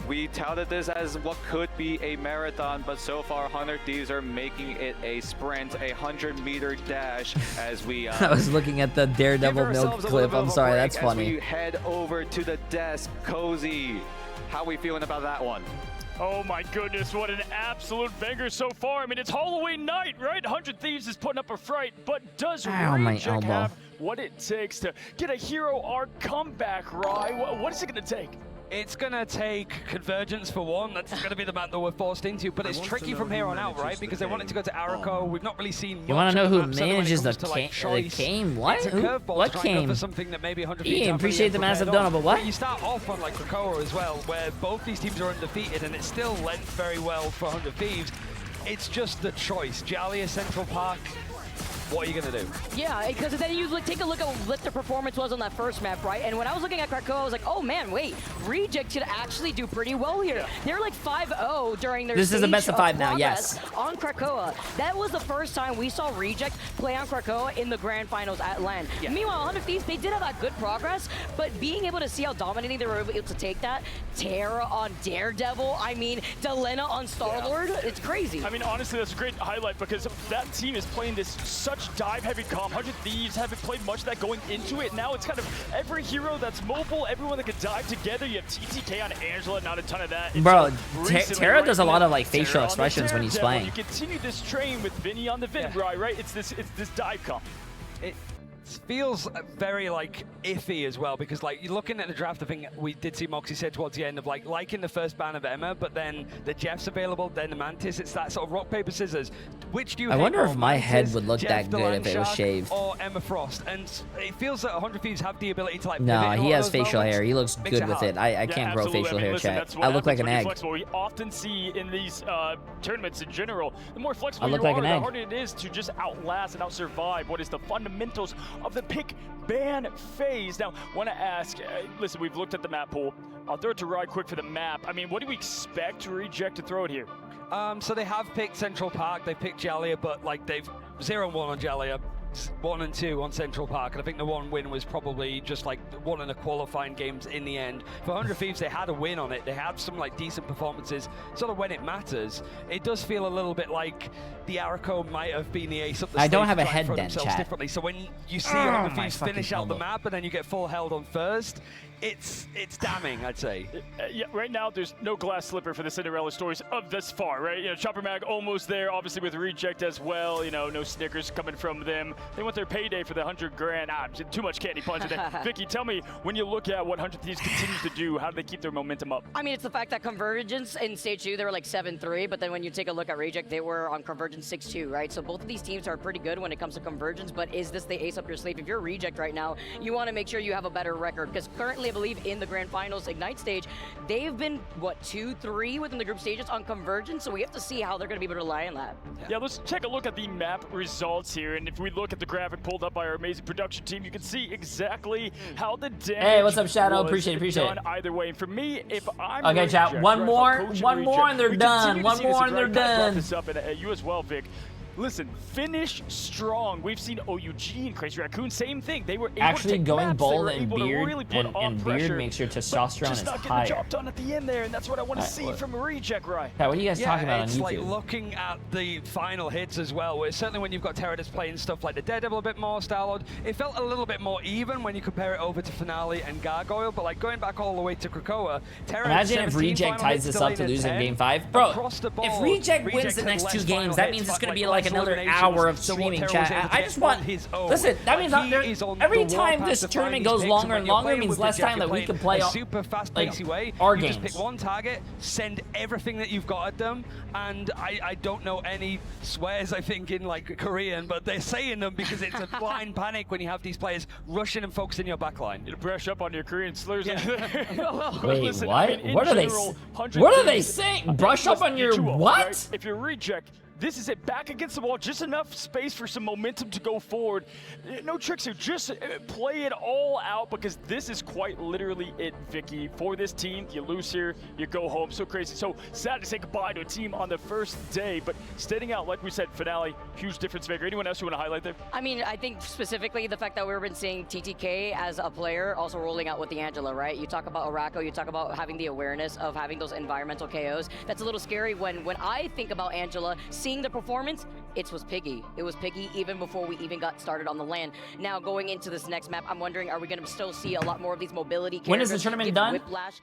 We touted this as what could be a marathon, but so far 100 Thieves are making it a sprint, a 100-meter dash as we
I was looking at the Daredevil milk clip. I'm sorry, that's funny.
As we head over to the desk. Cozy, how are we feeling about that one?
Oh my goodness, what an absolute banger so far. I mean, it's Halloween night, right? 100 Thieves is putting up a fight, but does Reject have what it takes to get a hero arc comeback, Rye? What is it going to take?
It's going to take Convergence for one. That's going to be the map that we're forced into. But it's tricky from here on out, right? Because they want it to go to Arako. We've not really seen much.
You want to know
of
who
the map, certainly when it
manages the
comes to, like,
game? What?
It's a curveball
What
to try and go
game?
for something that maybe 100
Ian,
feet
appreciate the massive donut, but what?
You start off on like Krakoa as well, where both these teams are undefeated, and it still went very well for 100 Thieves. It's just the choice. Jallia, Central Park. What are you going to do?
Yeah, because then you take a look at what the performance was on that first map, right? And when I was looking at Krakoa, I was like, oh man, wait, Reject should actually do pretty well here. They're like 5-0 during their
This is the best of 5 now, yes.
On Krakoa. That was the first time we saw Reject play on Krakoa in the grand finals at LAN. Yeah. Meanwhile, 100 Thieves, they did have that good progress, but being able to see how dominating they were able to take that, Terra on Daredevil, I mean, Delena on Star-Lord, it's crazy.
I mean, honestly, that's a great highlight because that team is playing this such dive-heavy comp. 100 Thieves haven't played much of that going into it. Now it's kind of every hero that's mobile, everyone that can dive together. You have TTK on Angela, not a ton of that.
Bro, Terra does a lot of like facial expressions when he's playing.
You continue this train with Vinny on the Vin, right? It's this dive comp.
It feels very like iffy as well, because like you're looking at the draft, I think we did see Moxie said towards the end of like in the first ban of Emma, but then the Jeff's available, then the Mantis. It's that sort of rock paper scissors. Which do you?
I wonder if my
Mantis,
head would look
Jeff,
that good if it was shaved.
Or Emma Frost, and it feels that 100 Thieves have the ability to like.
No, he has facial
moments.
hair. He looks good with it. I can't grow facial hair, chat. I look like an egg.
We often see in these tournaments in general, the more flexible
I look
you
like
are,
an
the
egg.
harder it is to just outlast and outsurvive what is the fundamentals of the pick ban phase. Now, want to ask, listen, we've looked at the map pool. I'll throw it to Rye quick for the map. I mean, what do we expect Reject to throw it here?
So they have picked Central Park, they've picked Jallia, but like they've 0-1 on Jallia, 1 and 2 on Central Park, and I think the one win was probably just like one of the qualifying games in the end. For 100 Thieves, they had a win on it. They had some like decent performances, sort of when it matters. It does feel a little bit like the Arako might have been the ace up the
I
stage
don't have a
to try and
head
throw
dent,
themselves
chat.
differently. So when you see 100
my
Thieves
fucking
finish out the
elbow.
map and then you get full held on first, it's damning, I'd say.
Yeah, right now there's no glass slipper for the Cinderella stories of this far, right? You know, Chopper Mag almost there, obviously with Reject as well. You know, no Snickers coming from them. They want their payday for the 100 grand. Too much candy punch in there. Vicky, tell me, when you look at what 100 Thieves continues to do, how do they keep their momentum up?
I mean, it's the fact that Convergence in Stage 2, they were like 7-3, but then when you take a look at Reject, they were on Convergence 6-2, right? So both of these teams are pretty good when it comes to Convergence, but is this the ace up your sleeve? If you're Reject right now, you want to make sure you have a better record, because currently, I believe, in the Grand Finals Ignite stage, they've been, what, 2-3 within the group stages on Convergence, so we have to see how they're going to be able to rely on that.
Yeah, let's take a look at the map results here, and if we look at the graphic pulled up by our amazing production team, you can see exactly how the damage
Hey, what's up, Shadow?
was
appreciate it.
done either way. And for me, if I'm
Okay, chat,
Reject,
one
right,
more,
if I'm coaching
one more,
Reject,
and they're
we
done.
continue to
One
see this,
more, and
right?
they're
Kind of brought
done.
this up, and you as well, Vic. Listen, finish strong. We've seen OUG and Crazy Raccoon, same thing. They were able
Actually,
to take
going
maps.
bald
They were
and
able to
beard
really put on
and
pressure,
beard makes your
but
testosterone
just
is
not getting
higher.
the job done at the end there, and that's what I want to
Alright,
see
well-
from Reject, right?
Pat, what are you guys talking about on
it's
YouTube?
like looking at the final hits as well, where certainly when you've got Terradus playing stuff like the Daredevil a bit more, Star-Lord, it felt a little bit more even when you compare it over to Finale and Gargoyle, but like going back all the way to Krakoa, Terra
Imagine
had
if
17
Reject
final
ties
hits,
this up to
Delena
losing
10.
Game 5. Bro,
Across the
if
board,
Reject wins the
had
next
less
2
final
games, that
hits,
means it's
but,
going to be
less
like another
eliminations
hour of
than what
streaming,
Terra
chat.
was able to
I
get
just want...
on his own.
Listen, that means
Like, he is on
every
the
time
warpath
this
to find
tournament
these
goes
picks,
longer
when
and
you're
longer, it
playing
means
with the
less
Jeff,
time
you're
that we
playing
can play
a super fast-paced way.
our
You
games.
just pick one target, send everything that you've got at them, and I don't know any swears, I think, in like Korean, but they're saying them because it's a blind panic when you have these players rushing and focusing your backline.
You brush up on your Korean slurs.
Wait,
Listen,
what?
I mean, in
What are they?
general, 100
What are they
Thieves-
saying? Brush up on your
Listen, you two,
what?
right? If you're Reject, this is it, back against the wall, just enough space for some momentum to go forward. No tricks here, just play it all out, because this is quite literally it, Vicky. For this team, you lose here, you go home. So crazy. So sad to say goodbye to a team on the first day, but standing out, like we said, Finale, huge difference maker. Anyone else you want to highlight there?
I mean, I think specifically the fact that we've been seeing TTK as a player also rolling out with the Angela, right? You talk about Arako, you talk about having the awareness of having those environmental KOs. That's a little scary when I think about Angela, seeing the performance, it was Piggy. It was Piggy even before we even got started on the LAN. Now going into this next map, I'm wondering, are we going to still see a lot more of these mobility characters?
When is the tournament
give
done?
Whiplash?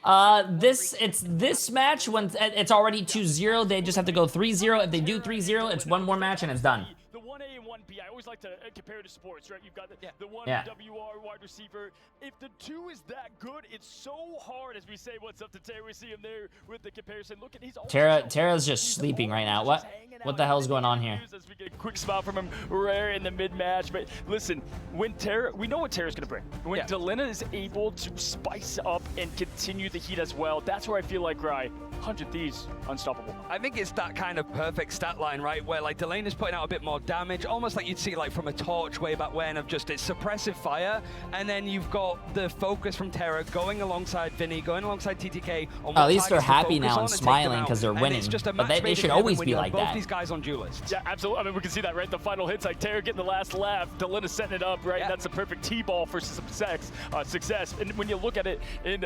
It's this match when it's already 2-0. They just have to go 3-0. If they do 3-0, it's one more match and it's done.
The 1A and 1B Vicky, I always like to compare to sports, right? You've got the one WR wide receiver. If the two is that good, it's so hard, as we say, what's up to Terra. We see him there with the comparison. Look at he's
Terra's just sleeping right now. What the hell's going on here?
As we get a quick spot from him, rare in the mid-match. But listen, when Terra, we know what Terra's going to bring. When Delina is able to spice up and continue the heat as well, that's where I feel like, Rye, 100 Thieves, unstoppable.
I think it's that kind of perfect stat line, right, where like Delana's putting out a bit more damage, almost like you'd see like from a Torch way back when, of just its suppressive fire, and then you've got the focus from Terra going alongside Vinny, going alongside TTK. On
at least they're happy now and smiling because they're winning, but they should always be like that.
These guys on duelists.
Yeah, absolutely. I mean, we can see that, right? The final hits, like Terra getting the last laugh, Delina setting it up, right? That's a perfect T-ball for success. And when you look at it in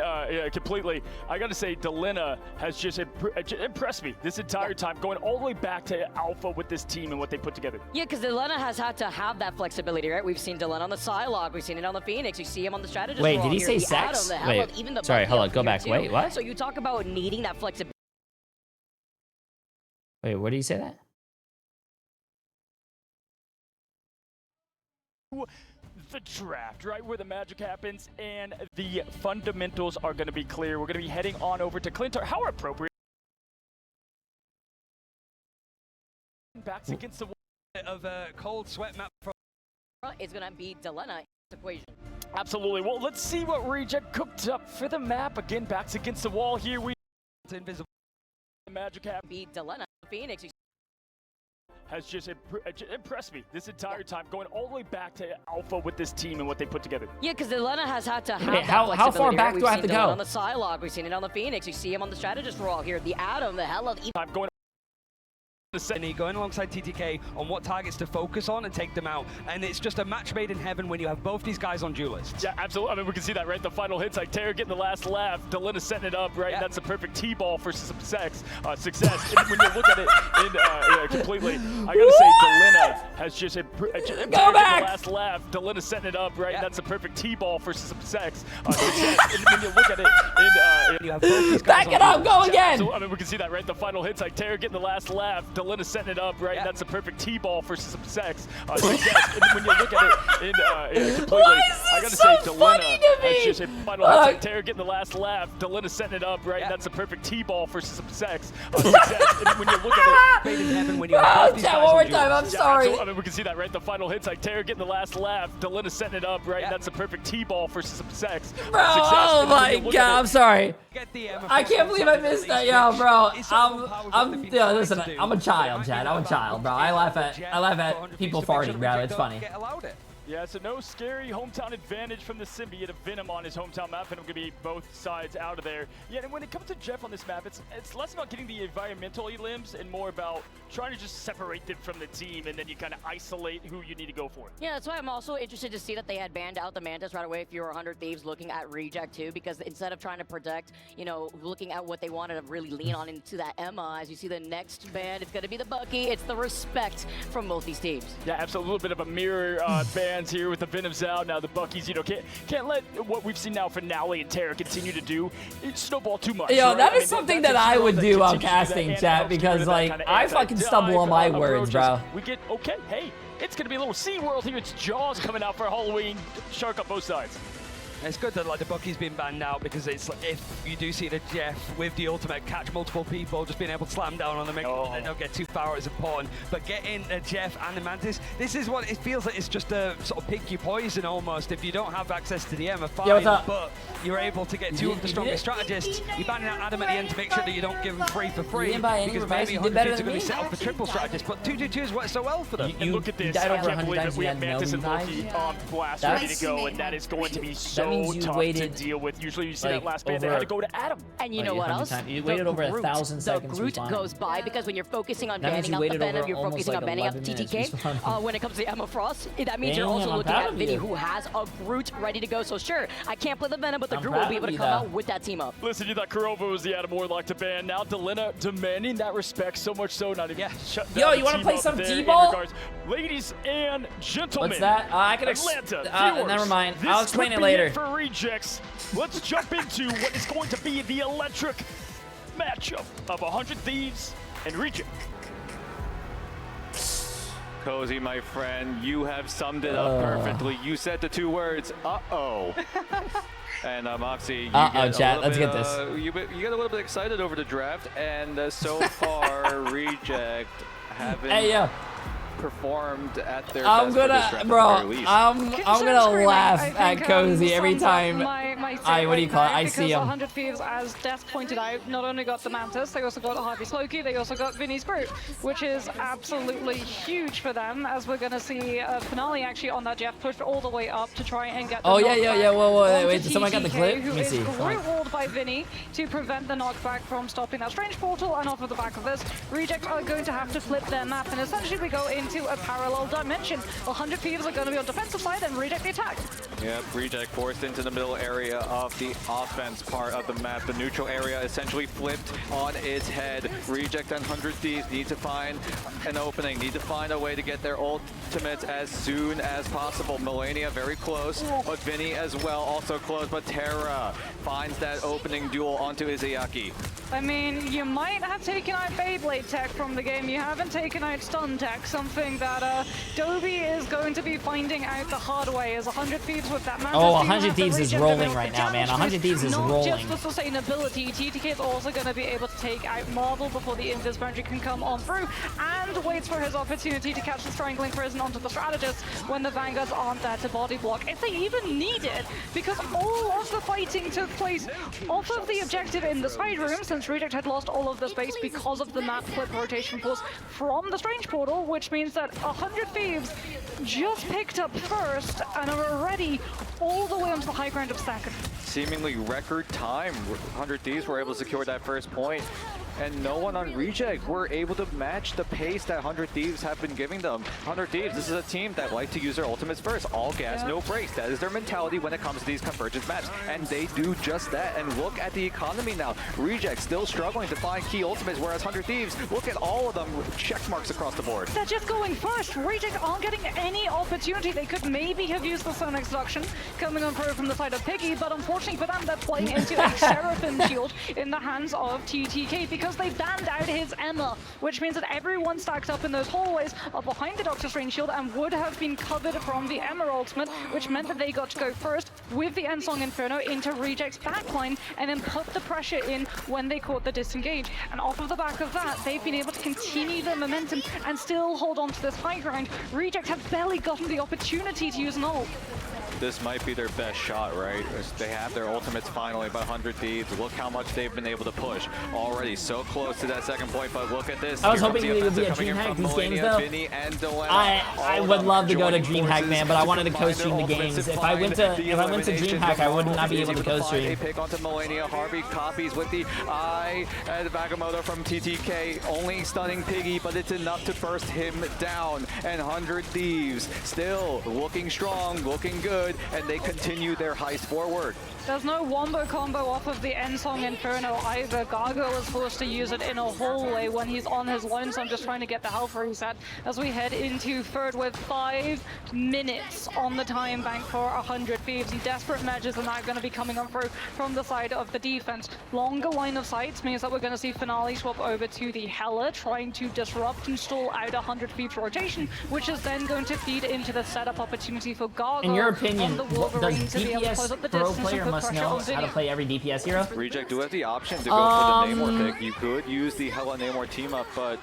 completely, I got to say, Delina has just impressed me this entire time, going all the way back to alpha with this team and what they put together.
Yeah, because Delina has had to have that flexibility, right? We've seen Delina on the Psylocke, we've seen it on the Phoenix, you see him on the strategist.
Wait, did he say sex? Wait, sorry, hold on, go back. Wait, what?
So you talk about needing that flexibility.
Wait, where did he say that?
The draft, right, where the magic happens and the fundamentals are going to be clear. We're going to be heading on over to Clintar. How appropriate. Backs against the wall
of a cold sweat map.
It's going to be Delina equation.
Absolutely. Well, let's see what Reject cooked up for the map. Again, backs against the wall here.
It's invisible.
The magic happen.
Be Delina Phoenix.
Has just impressed me this entire time, going all the way back to alpha with this team and what they put together.
Yeah, because Delina has had to have
that flexibility. How far back do I have to go?
On the Psylocke, we've seen it on the Phoenix, you see him on the strategist role here, the Atom, the hell of
I'm going
going alongside TTK on what targets to focus on and take them out, and it's just a match made in heaven when you have both these guys on duelists.
Yeah, absolutely. I mean, we can see that, right? The final hits, like Terra getting the last laugh, Delina setting it up, right? That's a perfect T-ball for success. And when you look at it in completely, I gotta say, Delina has just impressed the last laugh, Delina setting it up, right? That's a perfect T-ball for success. And when you look at it in
you have both these guys
back it up, go again.
So, I mean, we can see that, right? The final hits, like Terra getting the last laugh, Delina setting it up, right? That's a perfect T-ball for success. And when you look at it in completely, I gotta say, Delina has just final hits, like Terra getting the last laugh, Delina setting it up, right? That's a perfect T-ball for success. And when you look at it,
in heaven when you have both these guys
one more
on
time, I'm sorry.
I mean, we can see that, right? The final hits, like Terra getting the last laugh, Delina setting it up, right? That's a perfect T-ball for success.
Bro, oh my god, I'm sorry. I can't believe I missed that, yo, bro. Yo, listen, I'm a child, Chad. I'm a child, bro. I laugh at people farting, bro. It's funny.
Yeah, so no scary hometown advantage from the Symbiote of Venom on his hometown map, and I'm going to be both sides out of there. Yeah, and when it comes to Jeff on this map, it's less about getting the environmental limbs and more about trying to just separate them from the team, and then you kind of isolate who you need to go for.
Yeah, that's why I'm also interested to see that they had banned out the Mantis right away if you were 100 Thieves looking at Reject too, because instead of trying to protect, you know, looking at what they wanted to really lean on into that Emma, as you see the next ban, it's going to be the Bucky. It's the respect from both these teams.
Yeah, absolutely. A little bit of a mirror bans here with the Venoms out. Now the Buckies, you know, can't let what we've seen now Finale and Terra continue to do snowball too much.
Yo,
right?
that is something that I would do while casting, chat, because like I fucking stumble on my words, bro.
We get okay. Hey, it's gonna be a little Sea World here. It's Jaws coming out for Halloween. Shark up both sides.
It's good that like the Bucky's been banned now, because it's like, if you do see the Jeff with the ultimate catch multiple people, just being able to slam down on them, they don't get too far is important. But getting a Jeff and the Mantis, this is what it feels like. It's just a sort of pick your poison almost. If you don't have access to the Emma, fine, but you're able to get two of the strongest strategists. You're banning out Adam at the end to make sure that you don't give them free for free, because maybe 100 are going to be set up for triple strategists, but 2-2-2 works so well for them.
And look at this. I can't believe that we have Mantis and Loki on blast ready to go, and that is going to be so tough to deal with. Usually you see that last band, they had to go to Adam.
And you know what else?
You waited over 1,000 seconds.
The Groot goes by, because when you're focusing on banning out the Venom, you're focusing on banning out the TTK. When it comes to Emma Frost, that means you're also looking at Vinny, who has a Groot ready to go. So sure, I can't play the Venom, but the Groot will be able to come out with that team up.
Listen, you thought Kurova was the Adam Warlock to ban. Now Delina demanding that respect so much so not even shut down.
Yo, you want to play some T-ball?
Ladies and gentlemen.
What's that? I can
Atlanta,
never mind. I'll explain it later.
For Rejects, let's jump into what is going to be the electric matchup of 100 Thieves and Reject.
Cozy, my friend, you have summed it up perfectly. You said the 2 words, uh-oh. And Moxie, you
chat, let's get this.
You get a little bit excited over the draft, and so far, Reject haven't performed at their best for this draft,
I'm gonna laugh at Cozy every time. What do you call it? I see him.
100 Thieves, as Death pointed out, not only got the Mantis, they also got Harvey Slokey, they also got Vinny's Groot, which is absolutely huge for them, as we're gonna see Finale actually on that Jeff pushed all the way up to try and get the knockback.
Whoa, wait, someone got the clip? Let me see.
Groot walled by Vinny to prevent the knockback from stopping that strange portal, and off of the back of this, Reject are going to have to flip their map, and essentially we go into a parallel dimension. 100 Thieves are going to be on defensive side and Reject the attack.
Yep, Reject forced into the middle area of the offense part of the map. The neutral area essentially flipped on its head. Reject and 100 Thieves need to find an opening, need to find a way to get their ultimates as soon as possible. Melania very close, but Vinny as well also close, but Terra finds that opening duel onto Izayaki.
I mean, you might have taken out Beyblade tech from the game, you haven't taken out stun tech, something that Dobie is going to be finding out the hard way, as 100 Thieves with that Mantis.
100 Thieves is rolling right now, man. 100 Thieves is rolling.
Not just the sustainability, TTK is also going to be able to take out Marvel before the Invis boundary can come on through, and waits for his opportunity to catch the Strangling Prison onto the Strategist when the Vanguards aren't there to body block, if they even need it, because all of the fighting took place off of the objective in the side room, since Reject had lost all of the space because of the map flip rotation force from the Strange Portal, which means that 100 Thieves just picked up first and are already all the way onto the high ground of second.
Seemingly record time, 100 Thieves were able to secure that first point, and no one on Reject were able to match the pace that 100 Thieves have been giving them. 100 Thieves, this is a team that like to use their ultimates first. All gas, no brakes. That is their mentality when it comes to these convergence maps, and they do just that. And look at the economy now. Reject still struggling to find key ultimates, whereas 100 Thieves, look at all of them with check marks across the board.
They're just going first. Reject aren't getting any opportunity. They could maybe have used the Sonic Seduction coming on through from the side of Piggy, but unfortunately for them, they're playing into a Seraphim shield in the hands of TTK, because they banned out his Emma, which means that everyone stacked up in those hallways are behind the Doctor Strange shield and would have been covered from the Emma ultimate, which meant that they got to go first with the Ensong Inferno into Reject's backline and then put the pressure in when they caught the disengage. And off of the back of that, they've been able to continue their momentum and still hold on to this high ground. Reject have barely gotten the opportunity to use an ult.
This might be their best shot, right? They have their ultimates finally, but 100 Thieves, look how much they've been able to push. Already so close to that second point, but look at this.
I was hoping it would be a DreamHack these games, though. I would love to go to DreamHack, man, but I wanted to co-stream the games. If I went to DreamHack, I would not be able to co-stream.
A pick onto Melania. Harvey copies with the eye, and Vagamoto from TTK, only stunning Piggy, but it's enough to burst him down. And 100 Thieves still looking strong, looking good, and they continue their heist forward.
There's no wombo combo off of the Ensong Inferno either. Gargoyle is forced to use it in a hallway when he's on his lone, so I'm just trying to get the health reset as we head into third with 5 minutes on the time bank for 100 Thieves. And desperate measures are now going to be coming on through from the side of the defense. Longer line of sights means that we're going to see Finale swap over to the Hela, trying to disrupt and stall out 100 Thieves rotation, which is then going to feed into the setup opportunity for Gargoyle.
In your opinion,
the
does DPS pro player must know how to play every DPS hero?
Reject do have the option to go for the Namor pick. You could use the Hela Namor team up, but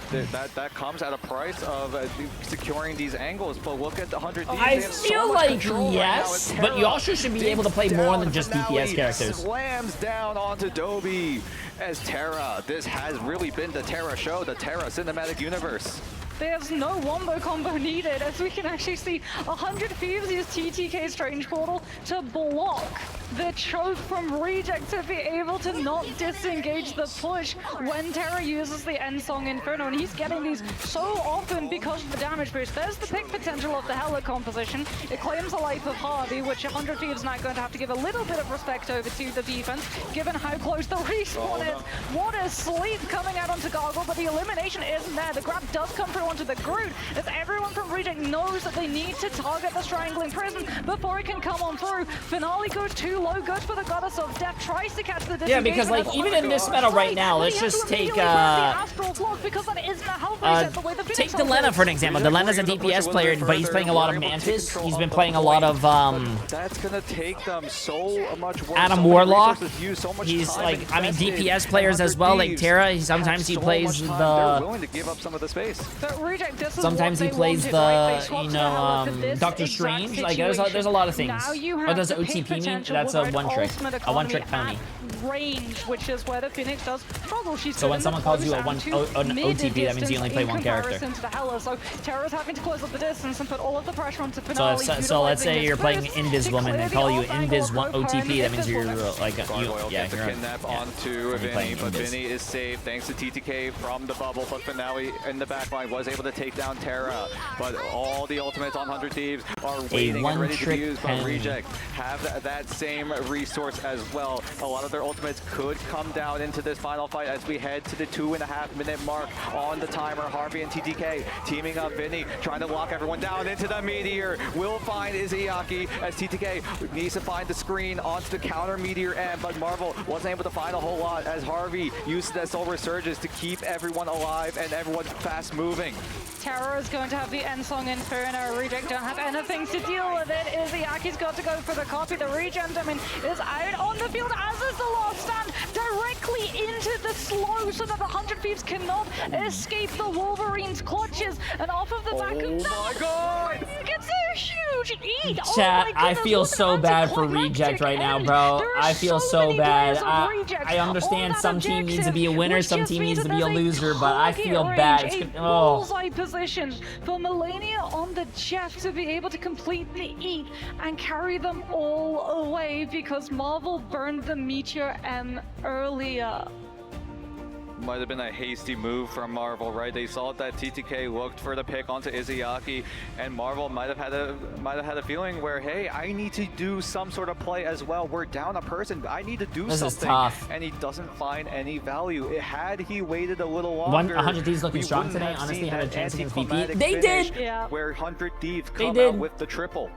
that comes at a price of securing these angles. But look at the 100 Thieves.
I feel like yes, but you also should be able to play more than just DPS characters.
Slams down onto Dobie as Terra. This has really been the Terra show, the Terra cinematic universe.
There's no wombo combo needed, as we can actually see 100 Thieves use TTK Strange Portal to block the choke from Reject to be able to not disengage the push when Terra uses the Ensong Inferno, and he's getting these so often because of the damage boost. There's the pick potential of the Hela composition. It claims the life of Harvey, which 100 Thieves now going to have to give a little bit of respect over to the defense, given how close the respawn is. What a sleep coming out onto Gargle, but the elimination isn't there. The grab does come through onto the Groot as everyone down from Reject, knows that they need to target the Strangling Prison before it can come on through. Finale goes too low, goes for the Goddess of Death, tries to catch the disengagement.
Yeah, because like even in this meta right now, let's just take take Delena for an example. Delena's a DPS player, but he's playing a lot of Mantis. He's been playing a lot of
that's gonna take them so much work.
Adam Warlock. He's like, I mean, DPS players as well, like Terra. Sometimes he plays the.
They're willing to give up some of the space.
Sometimes he plays the, you know, Doctor Strange. Like there's a lot of things. What does OTP mean? That's a one trick pony.
Range, which is where the Phoenix does struggle.
So when someone calls you an OTP, that means you only play one character.
So Terra's having to close up the distance and put all of the pressure onto Finale.
So let's say you're playing Invis Woman and call you Invis OTP. That means you're like you're
kidnap onto Vinny, but Vinny is safe thanks to TTK from the bubble. But Finale in the backline was able to take down Terra. But all the ultimates on 100 Thieves are waiting and ready to be used. But Reject have that same resource as well. A lot of their ultimates could come down into this final fight as we head to the 2.5 minute mark on the timer. Harvey and TTK teaming up. Vinny trying to lock everyone down into the Meteor. Will find Izayaki as TTK needs to find the screen onto the counter Meteor end, but Marvel wasn't able to find a whole lot as Harvey used that Soul Resurgence to keep everyone alive and everyone fast moving.
Terra is going to have the end song Inferno. Reject don't have anything to deal with it. Izayaki's got to go for the copy. The Regent, I mean, is out on the field, as is the last stand, directly into the slow so that the 100 Thieves cannot escape the Wolverine's clutches. And off of the back of that,
my God!
Gets a huge eat.
Chat, I feel so bad for Reject right now, bro. I feel so bad. I understand some team needs to be a winner, some team needs to be a loser, but I feel bad. It's gonna,
bullseye position for Melania on the Jeff to be able to complete the eat and carry them all away because Marvel burned the Meteor M earlier.
Might have been a hasty move from Marvel, right? They saw that TTK looked for the pick onto Izayaki, and Marvel might have had a feeling where, hey, I need to do some sort of play as well. We're down a person. I need to do something.
This is tough.
And he doesn't find any value. Had he waited a little longer,
100 Thieves looking strong today. Honestly, had a chance against VP. They did.
Yeah.
Where 100 Thieves come out with the triple.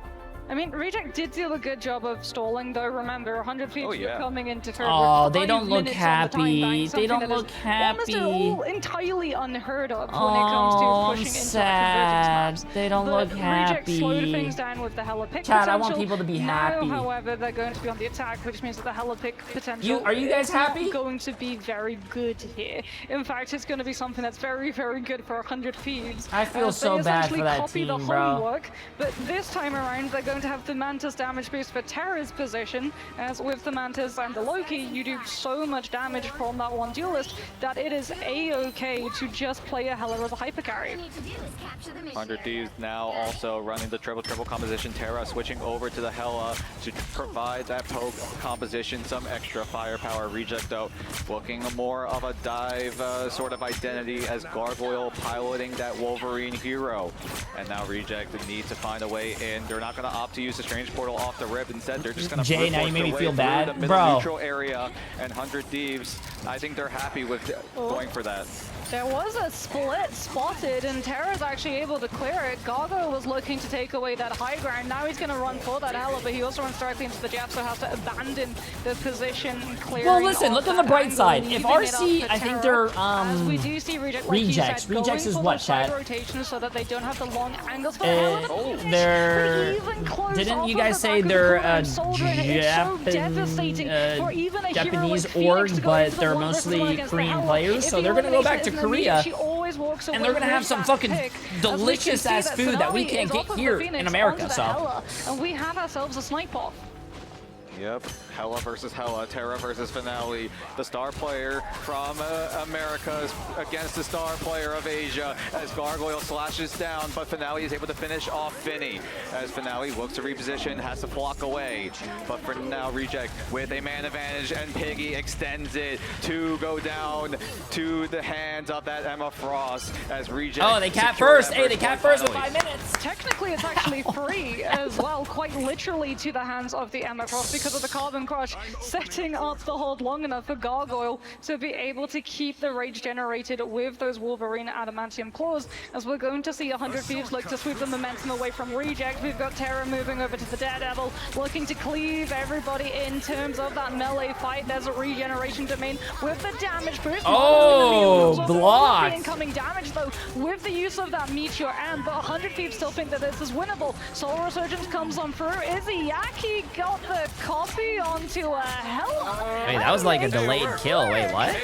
I mean, Reject did do a good job of stalling, though. Remember, 100 Thieves were coming into turn.
Oh, they don't look happy. They don't look happy.
Almost all entirely unheard of when it comes to pushing into that convergence.
They don't look happy.
Reject slowed things down with the Hella Pick
Chad,
potential.
I want people to be happy.
Now, however, they're going to be on the attack, which means that the Hella Pick potential
are you guys happy?
is going to be very good here. In fact, it's going to be something that's very, very good for 100 Thieves.
I feel so bad for that team,
the
bro.
homework, but this time around, they're going to have the Mantis damage boost for Terra's position, as with the Mantis and the Loki, you do so much damage from that one duelist that it is a-okay to just play a Hela as a hyper carry.
100 Thieves now also running the triple composition. Terra switching over to the Hela to provide that poke composition some extra firepower. Reject though looking more of a dive sort of identity as Gargoyle piloting that Wolverine hero. And now Reject needs to find a way in. They're not going to opt to use the Strange Portal off the rip. Instead, they're just going to
Jay, now you made me feel bad,
the middle neutral area. And 100 Thieves, I think they're happy with going for that.
There was a split spotted, and Terra's actually able to clear it. Gargo was looking to take away that high ground. Now he's going to run for that Hela, but he also runs directly into the Jeff, so has to abandon the position clearing.
Well, listen, look on the bright side. If RC, I think they're
we do see Reject,
like Rejects. Rejects is what, chat?
Rotation so that they don't have the long angles for the
they're. Didn't you guys say they're Japanese org, but they're mostly Korean players? So they're going to go back to Korea, and they're gonna have some fucking delicious ass food that we can't get here in America. So,
and we have ourselves a snipe off.
Yep, Hela versus Hela, Terra versus Finale. The star player from America against the star player of Asia as Gargoyle slashes down, but Finale is able to finish off Vinny. As Finale looks to reposition, has to block away. But for now, Reject with a man advantage, and Piggy extends it to go down to the hands of that Emma Frost as Reject.
Oh, they cap first. Hey, they cap first with 5 minutes.
Technically, it's actually free as well, quite literally to the hands of the Emma Frost, because because of the Carbon Crush, setting up the hold long enough for Gargoyle to be able to keep the rage generated with those Wolverine Adamantium Claws, as we're going to see 100 Thieves look to sweep the momentum away from Reject. We've got Terra moving over to the Daredevil, looking to cleave everybody in terms of that melee fight. There's a regeneration domain with the damage boost.
Oh, blocked.
Incoming damage though with the use of that Meteor Amp, but 100 Thieves still think that this is winnable. Soul Resurgence comes on through. Izzyaki got the copy onto a Hella.
Wait, that was like a delayed kill. Wait, what?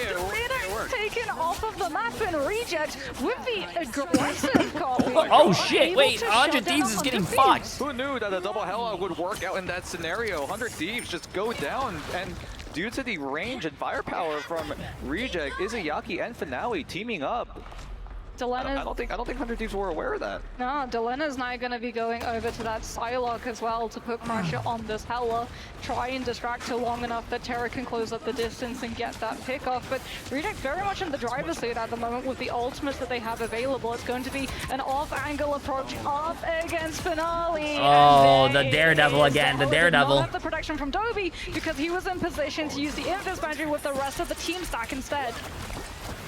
Taken off of the map and Reject with the aggressive copy.
Oh shit, wait, 100 Thieves is getting fucked.
Who knew that a double Hella would work out in that scenario? 100 Thieves just go down, and due to the range and firepower from Reject, Izzyaki and Finale teaming up. I don't think 100 Thieves were aware of that.
No, Delena's now going to be going over to that Psylocke as well to put pressure on this Hella, try and distract her long enough that Terra can close up the distance and get that pick off. But Reject very much in the driver's seat at the moment with the ultimates that they have available. It's going to be an off-angle approach up against Finale.
Oh, the Daredevil again, the Daredevil.
Not have the protection from Dobie because he was in position to use the Invis Boundary with the rest of the team stack instead.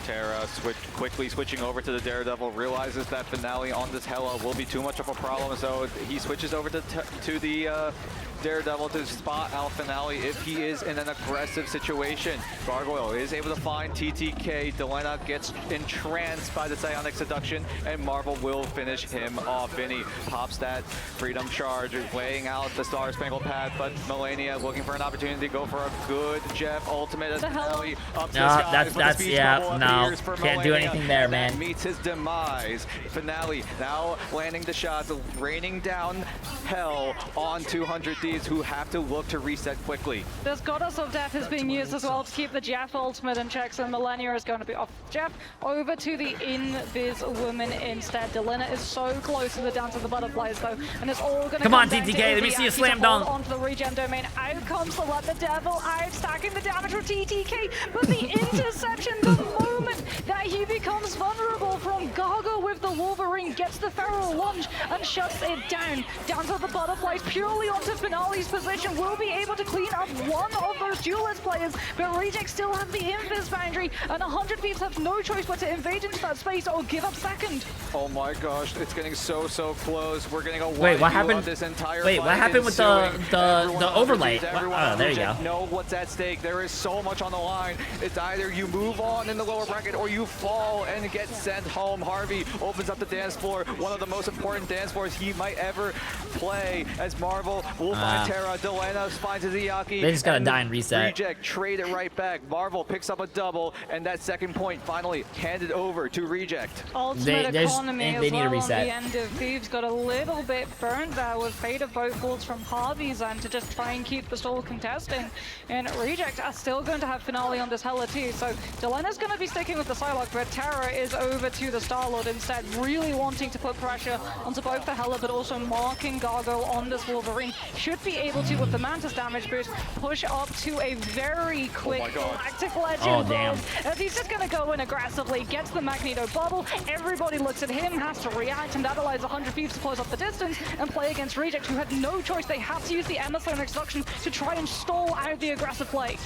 Terra quickly switching over to the Daredevil, realizes that Finale on this Hella will be too much of a problem, so he switches over to the Daredevil to spot out Finale if he is in an aggressive situation. Gargoyle is able to find TTK. Delena gets entranced by the Psionic Seduction, and Marvel will finish him off. Vinny pops that Freedom Charge, weighing out the Star Spangled Path, but Melania looking for an opportunity to go for a good Jeff ultimate as Finale up to the skies.
That's yeah, no, can't do anything there, man.
Meets his demise. Finale now landing the shots, raining down hell on 200 Thieves, who have to look to reset quickly.
This Goddess of Death is being used as well to keep the Jeff ultimate in check, so Melania is going to be off Jeff over to the Invis Woman instead. Delena is so close to the Dance of the Butterflies though, and it's all going to
come on, TTK, let me see a slam dunk.
Onto the regen domain. Out comes the Let the Devil out, stacking the damage for TTK, but the interception, the moment that he becomes vulnerable from Gargo with the Wolverine, gets the Feral Lunge and shuts it down. Dance of the Butterflies purely onto Finale's position, will be able to clean up one of those duelist players, but Reject still have the Invis Boundary, and 100 Thieves have no choice but to invade into that space or give up second.
Oh my gosh, it's getting so close. We're getting a
wait, what happened?
This entire
wait, what happened with the overlay? Oh, there you go.
Know what's at stake. There is so much on the line. It's either you move on in the lower bracket or you fall and get sent home. Harvey opens up the dance floor, one of the most important dance floors he might ever play, as Marvel will find Terra. Delena finds Izzyaki.
They just gotta die and reset.
Reject trade it right back. Marvel picks up a double, and that second point finally handed over to Reject.
Ultimate economy
they need to reset.
On the end of Thieves got a little bit burned there with fate of both balls from Harvey's end to just try and keep the stall contesting. And Reject are still going to have Finale on this Hella too, so Delena's going to be sticking with the Psylocke, but Terra is over to the Star-Lord instead, really wanting to put pressure onto both the Hella, but also marking Gargo on this Wolverine. Should be able to, with the Mantis damage boost, push up to a very quick Galactic Legend.
Oh, damn.
As he's just going to go in aggressively, gets the Magneto bubble, everybody looks at him, has to react, and that allows 100 Thieves to close up the distance and play against Reject, who had no choice. They had to use the Psionic Seduction to try and stall out the aggressive play.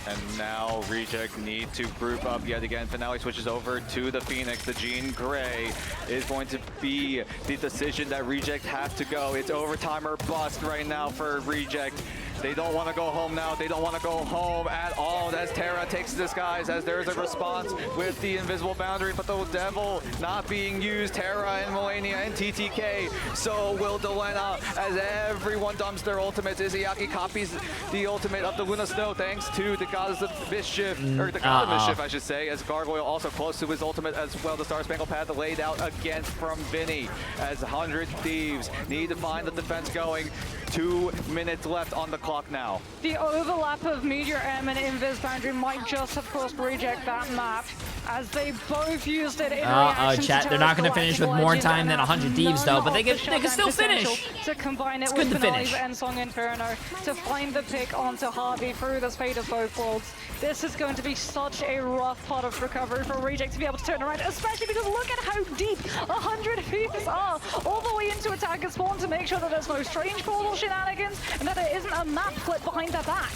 And now Reject need to group up yet again. Finale switches over to the Phoenix. The Jean Grey is going to be the decision that Reject have to go. It's overtime or bust right now for Reject. They don't want to go home now. They don't want to go home at all. As Terra takes the skies, as there's a response with the invisible boundary, but the Devil not being used. Terra and Melania and TTK. So will Delena, as everyone dumps their ultimates. Izzyaki copies the ultimate of the Luna Snow thanks to the Goddess of Mischief, or the God of Mischief, I should say, as Gargoyle also close to his ultimate as well. The Star Spangled Path laid out again from Vinny, as 100 Thieves need to find the defense going. 2 minutes left on the clock now.
The overlap of Meteor M and Invis Boundary might just have cost Reject that map, as they both used it in reaction
chat,
to
they're not going to finish with more time than 100 Thieves though, but they can still finish.
To combine it with Finale's Ensong Inferno to find the pick onto Harvey through the fate of both worlds. This is going to be such a rough pot of recovery for Reject to be able to turn around, especially because look at how deep 100 Thieves are, all the way into a target spawn to make sure that there's no strange portal shenanigans and that there isn't a map flip behind their back.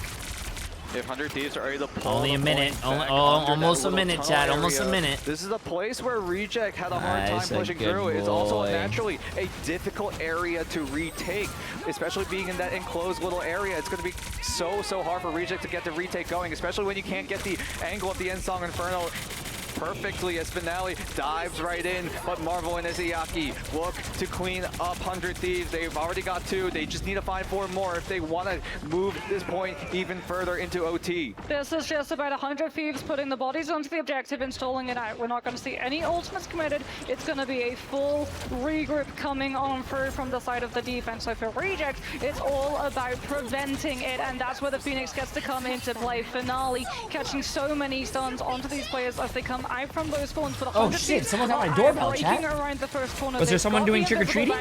If 100 Thieves are able to pull
Only a
the
minute.
points back
Almost a
under that
minute,
little
Chad.
tunnel
Almost a
area,
minute.
This is a place where Reject had a hard time
Nice, a
pushing
good
through. It's also
boy.
naturally a difficult area to retake, especially being in that enclosed little area. It's going to be so hard for Reject to get the retake going, especially when you can't get the angle of the Endsong Inferno perfectly as Finale dives right in, but Marvel and Izayaki look to clean up 100 Thieves. They've already got 2. They just need to find 4 more if they want to move this point even further into OT.
This is just about 100 Thieves putting the bodies onto the objective, installing it out. We're not going to see any ultimates committed. It's going to be a full regroup coming on through from the side of the defense. So for Reject, it's all about preventing it, and that's where the Phoenix gets to come into play. Finale catching so many stuns onto these players as they come out from those spawns. For the
Oh shit, someone's at my doorbell, chat.
Around the first corner.
Was there someone doing trick-or-treating?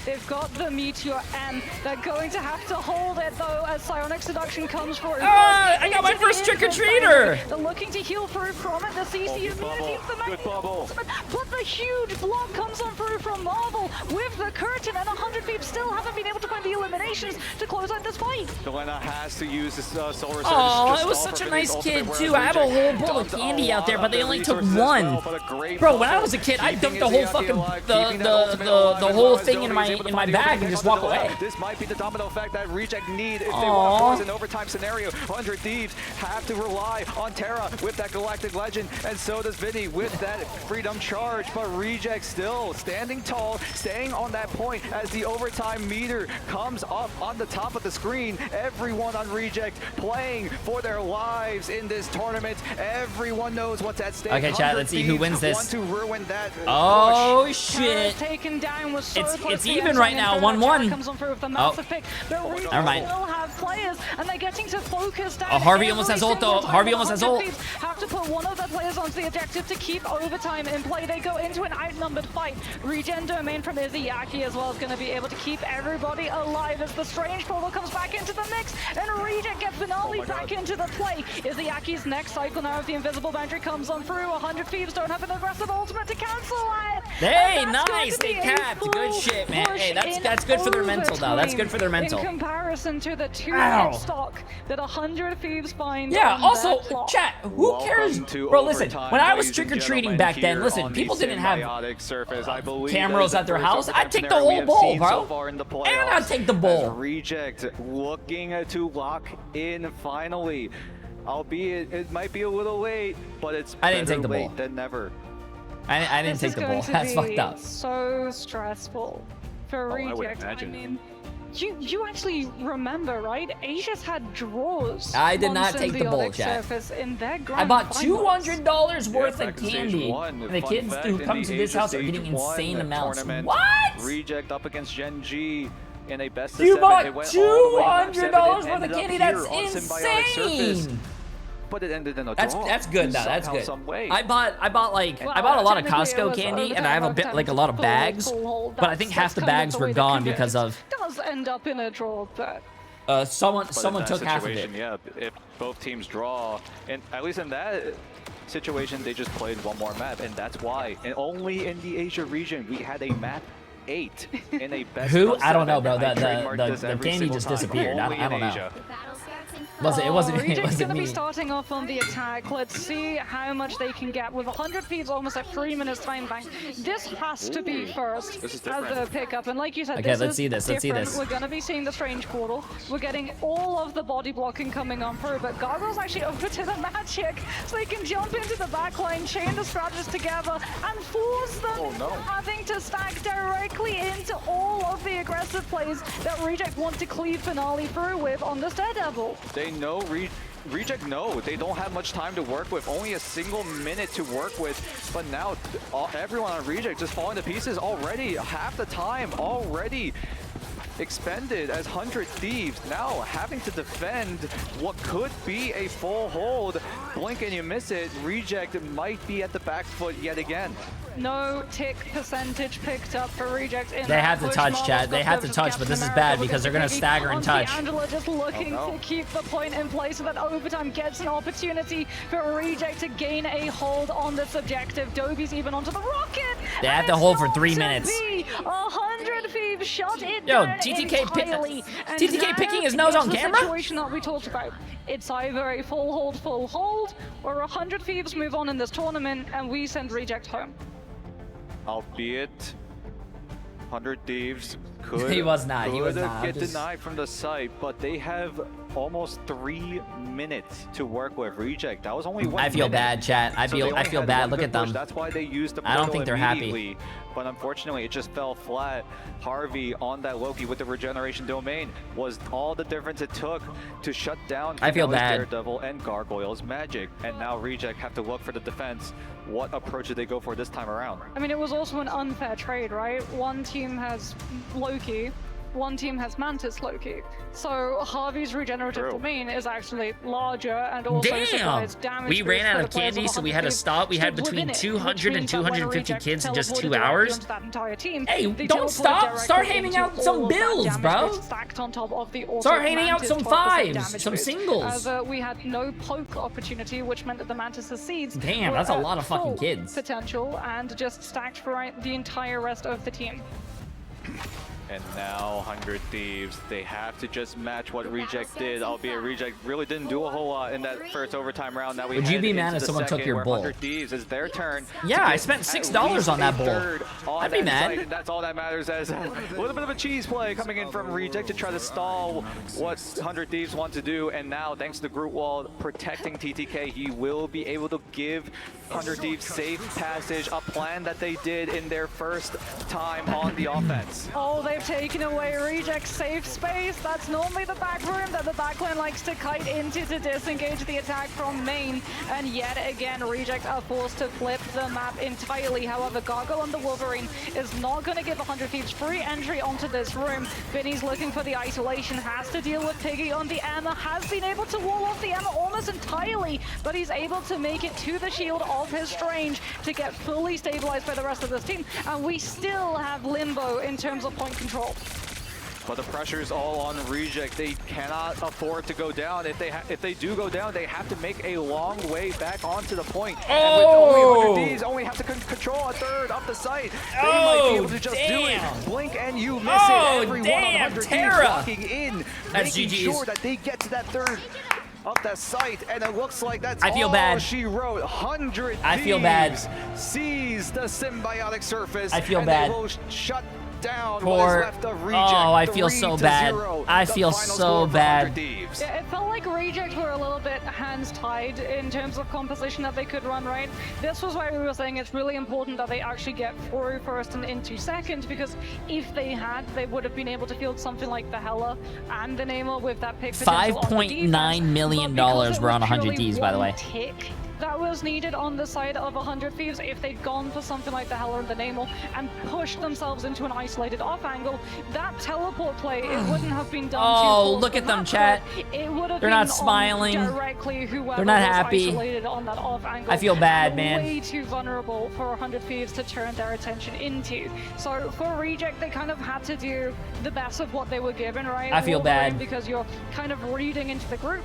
They've got the Meteor M. They're going to have to hold it though as Psionic Seduction comes through.
I got my first trick-or-treater!
They're looking to heal through from it. The CC immunity of the
Good bubble.
but the huge block comes on through from Marvel with the curtain, and 100 Thieves still haven't been able to find the eliminations to close out this fight.
Galena has to use this Solar Surge.
Oh, it was such a nice kid too. I have a whole bowl of candy out there, but they only took 1. Bro, when I was a kid, I dumped the whole fucking the whole thing in my bag and just walk away.
This might be the domino effect that Reject need if they want to force an overtime scenario. 100 Thieves have to rely on Terra with that Galactic Legend, and so does Vinny with that Freedom Charge. But Reject still standing tall, staying on that point as the overtime meter comes up on the top of the screen. Everyone on Reject playing for their lives in this tournament. Everyone knows what's at stake.
Okay, chat, let's see who wins this.
Want to ruin that
Oh
push.
shit.
Taken down was so
It's even right now, 1-1.
Comes on through with the massive pick. But Reject
never mind.
still have players, and they're getting to focus down.
Oh, Harvey almost has ult though. Harvey almost has ult.
Have to put one of their players onto the objective to keep overtime in play. They go into an outnumbered fight. Regen domain from Izayaki as well is going to be able to keep everybody alive as the strange portal comes back into the mix, and Regen gets Finale back into the play. Izayaki's next cycle now of the invisible boundary comes on through. 100 Thieves don't have an aggressive ultimate to cancel it.
Hey, nice, they capped. Good shit, man. Hey, that's good for their mental though. That's good for their mental.
In comparison to the 2-hit stock that 100 Thieves find.
Yeah,
on
also,
their clock.
chat, who cares? Bro, listen, when I was trick-or-treating back then, listen, people didn't have cameras at their house. I'd take the whole bowl, bro. And I'd take the bowl.
Reject looking to lock in finally. Albeit it might be a little late, but it's
I didn't
better
take the
late
bowl.
than never.
I didn't take the ball. That's fucked up.
So stressful for Reject. I mean, you actually remember, right? Asia's had draws.
I did
on
not take the bowl,
symbiotic
chat.
surface in their grand
I bought
finals.
$200 worth
back
of
in stage
candy,
one,
and the
fun
kids
fact,
who
in
come
the
to this
Asia
house are
Stage
getting
1
insane amounts.
tournament,
What?
Reject up against Gen G in a best of
You
7.
bought
They went all the way back 7
$200
and
worth of
ended up
candy?
here
That's
on Symbiotic Surface.
insane.
But it ended in a
That's
draw.
good though. That's
Somehow,
good.
some way.
I bought a lot of Costco candy, and I have a lot of bags, but I think half the bags were gone because of
does end up in a draw, but
someone
But in
took
that
half of it.
situation, yeah, if both teams draw, and at least in that situation, they just played one more map, and that's why. And only in the Asia region, we had a map 8 in a best
Who?
of
I don't know,
7.
bro.
I trademarked this
The
every
candy
single
just
time,
disappeared.
only
I don't
in
know.
Asia.
It wasn't
Reject's gonna
me.
be starting off on the attack. Let's see how much they can get with 100 Thieves almost at 3 minutes time bank. This has to be first
This is
as
different.
the pickup, and like you said,
Okay,
this
let's
is
see this, let's see
different.
this.
We're gonna be seeing the strange portal. We're getting all of the body blocking coming on through, but Gargoyle's actually over to the magic, so they can jump into the backline, chain the strategists together, and force them having to stack directly into all of the aggressive plays that Reject want to cleave Finale through with on this Daredevil.
They know Reject know they don't have much time to work with, only a single minute to work with, but now everyone on Reject just falling to pieces already, half the time already expended as 100 Thieves now having to defend what could be a full hold. Blink and you miss it, Reject might be at the back foot yet again.
No tick percentage picked up for Reject in
They have to
push.
touch,
Marvel's
Chad. They
got
have to
those
touch,
Captain
but this is
America
bad
with
because
the
they're gonna
Piggy
stagger and
onto
touch.
Angela just looking to keep the point in place so that overtime gets an opportunity for Reject to gain a hold on this objective. Dobie's even onto the rocket.
They have
and
to
it's
hold for
going
3
to
minutes.
be 100 Thieves Thieves shut it
Yo,
down
TTK
and
TTK picking his nose
it's
on
the
camera?
situation that we talked about. It's either a full hold, or 100 Thieves move on in this tournament, and we send Reject home.
Albeit 100 Thieves could,
He was not. He was not.
get denied from the site, but they have almost 3 minutes to work with. Reject. That was only 1
I feel
minute.
bad, chat. I
So they
feel
only had
bad.
one
Look
good
at them.
push. That's why they used the
I don't
portal
think they're happy.
immediately. But unfortunately, it just fell flat. Harvey on that Loki with the regeneration domain was all the difference it took to shut down
I feel
Finale's
bad.
Daredevil and Gargoyle's magic. And now Reject have to look for the defense. What approach did they go for this time around?
I mean, it was also an unfair trade, right? One team has Loki, one team has Mantis Loki. So Harvey's regenerative
True.
domain is actually larger and also
Damn!
supplies damage.
We ran
boost
out
for
of
the players
candy,
of
so we had to
100
stop. We had
stood
between
within it,
200
which
and
means that when
250
Reject
kids in just
teleported
2
directly
hours.
onto that entire team,
Hey,
they
don't
teleported
stop.
directly
Start handing
into
out some
all of that
bills,
damage
bro.
boost stacked on top of the auto
Start handing out
Mantis
some
12%
fives,
damage
some
boost,
singles.
As we had no poke opportunity, which meant that the Mantis' seeds
Damn,
were
that's a
at
lot of fucking
full
kids.
potential and just stacked for the entire rest of the team.
And now 100 Thieves, they have to just match what Reject did, albeit Reject really didn't do a whole lot in that first overtime round. Now we
Would you
head
be
into
mad if
the
someone took
second
your
where
bull?
100 Thieves is their turn.
Yeah,
to
I
get
spent
at
$6
least
on that
a
bull.
third on
I'd be
that
mad.
site, and that's all that matters. As a little bit of a cheese play coming in from Reject to try to stall what 100 Thieves want to do. And now, thanks to the group wall protecting TTK, he will be able to give 100 Thieves safe passage, a plan that they did in their first time on the offense.
Oh, they've taken away Reject's safe space. That's normally the back room that the backline likes to kite into to disengage the attack from main. And yet again, Reject are forced to flip the map entirely. However, Gargoyle on the Wolverine is not going to give 100 Thieves free entry onto this room. Vinny's looking for the isolation, has to deal with Piggy on the Emma, has been able to wall off the Emma almost entirely, but he's able to make it to the shield of his Strange to get fully stabilized by the rest of this team. And we still have limbo in terms of point control.
But the pressure's all on Reject. They cannot afford to go down. If they do go down, they have to make a long way back onto the point.
Oh!
And with only 100 Ds, only have to control a third of the site. They might be able to just do it. Blink and you miss
Oh,
it. Everyone
damn,
on 100 Ds
Terra.
walking in,
That's
making
GG's.
sure that they get to that third of that site, and it looks like that's
I feel
all
bad.
she wrote. 100
I feel bad.
Thieves sees the symbiotic surface.
I feel
and
bad.
They will shut down
Poor-
what is left of Reject.
Oh, I feel so bad.
3-0,
I
the
feel
final
so
score for
bad.
100 Thieves.
Yeah, it felt like Reject were a little bit hands tied in terms of composition that they could run, right? This was why we were saying it's really important that they actually get through first and into second, because if they had, they would have been able to field something like the Hela and the Namor with that pick potential on the defense.
$5.9 million
But because it
were on
was
100
purely
Ds, by the
one
way.
tick that was needed on the side of 100 Thieves, if they'd gone for something like the Hela and the Namor and pushed themselves into an isolated off angle, that teleport play, it wouldn't have been done
Oh,
too
look
close
at
to
them,
map,
chat.
but it would have
They're
been
not
on
smiling.
directly whoever
They're not
was
happy.
isolated on that off angle.
I feel bad,
and
man.
Way too vulnerable for 100 Thieves to turn their attention into. So for Reject, they kind of had to do the best of what they were given, right?
I feel
Wolverine,
bad.
because you're kind of reading into the group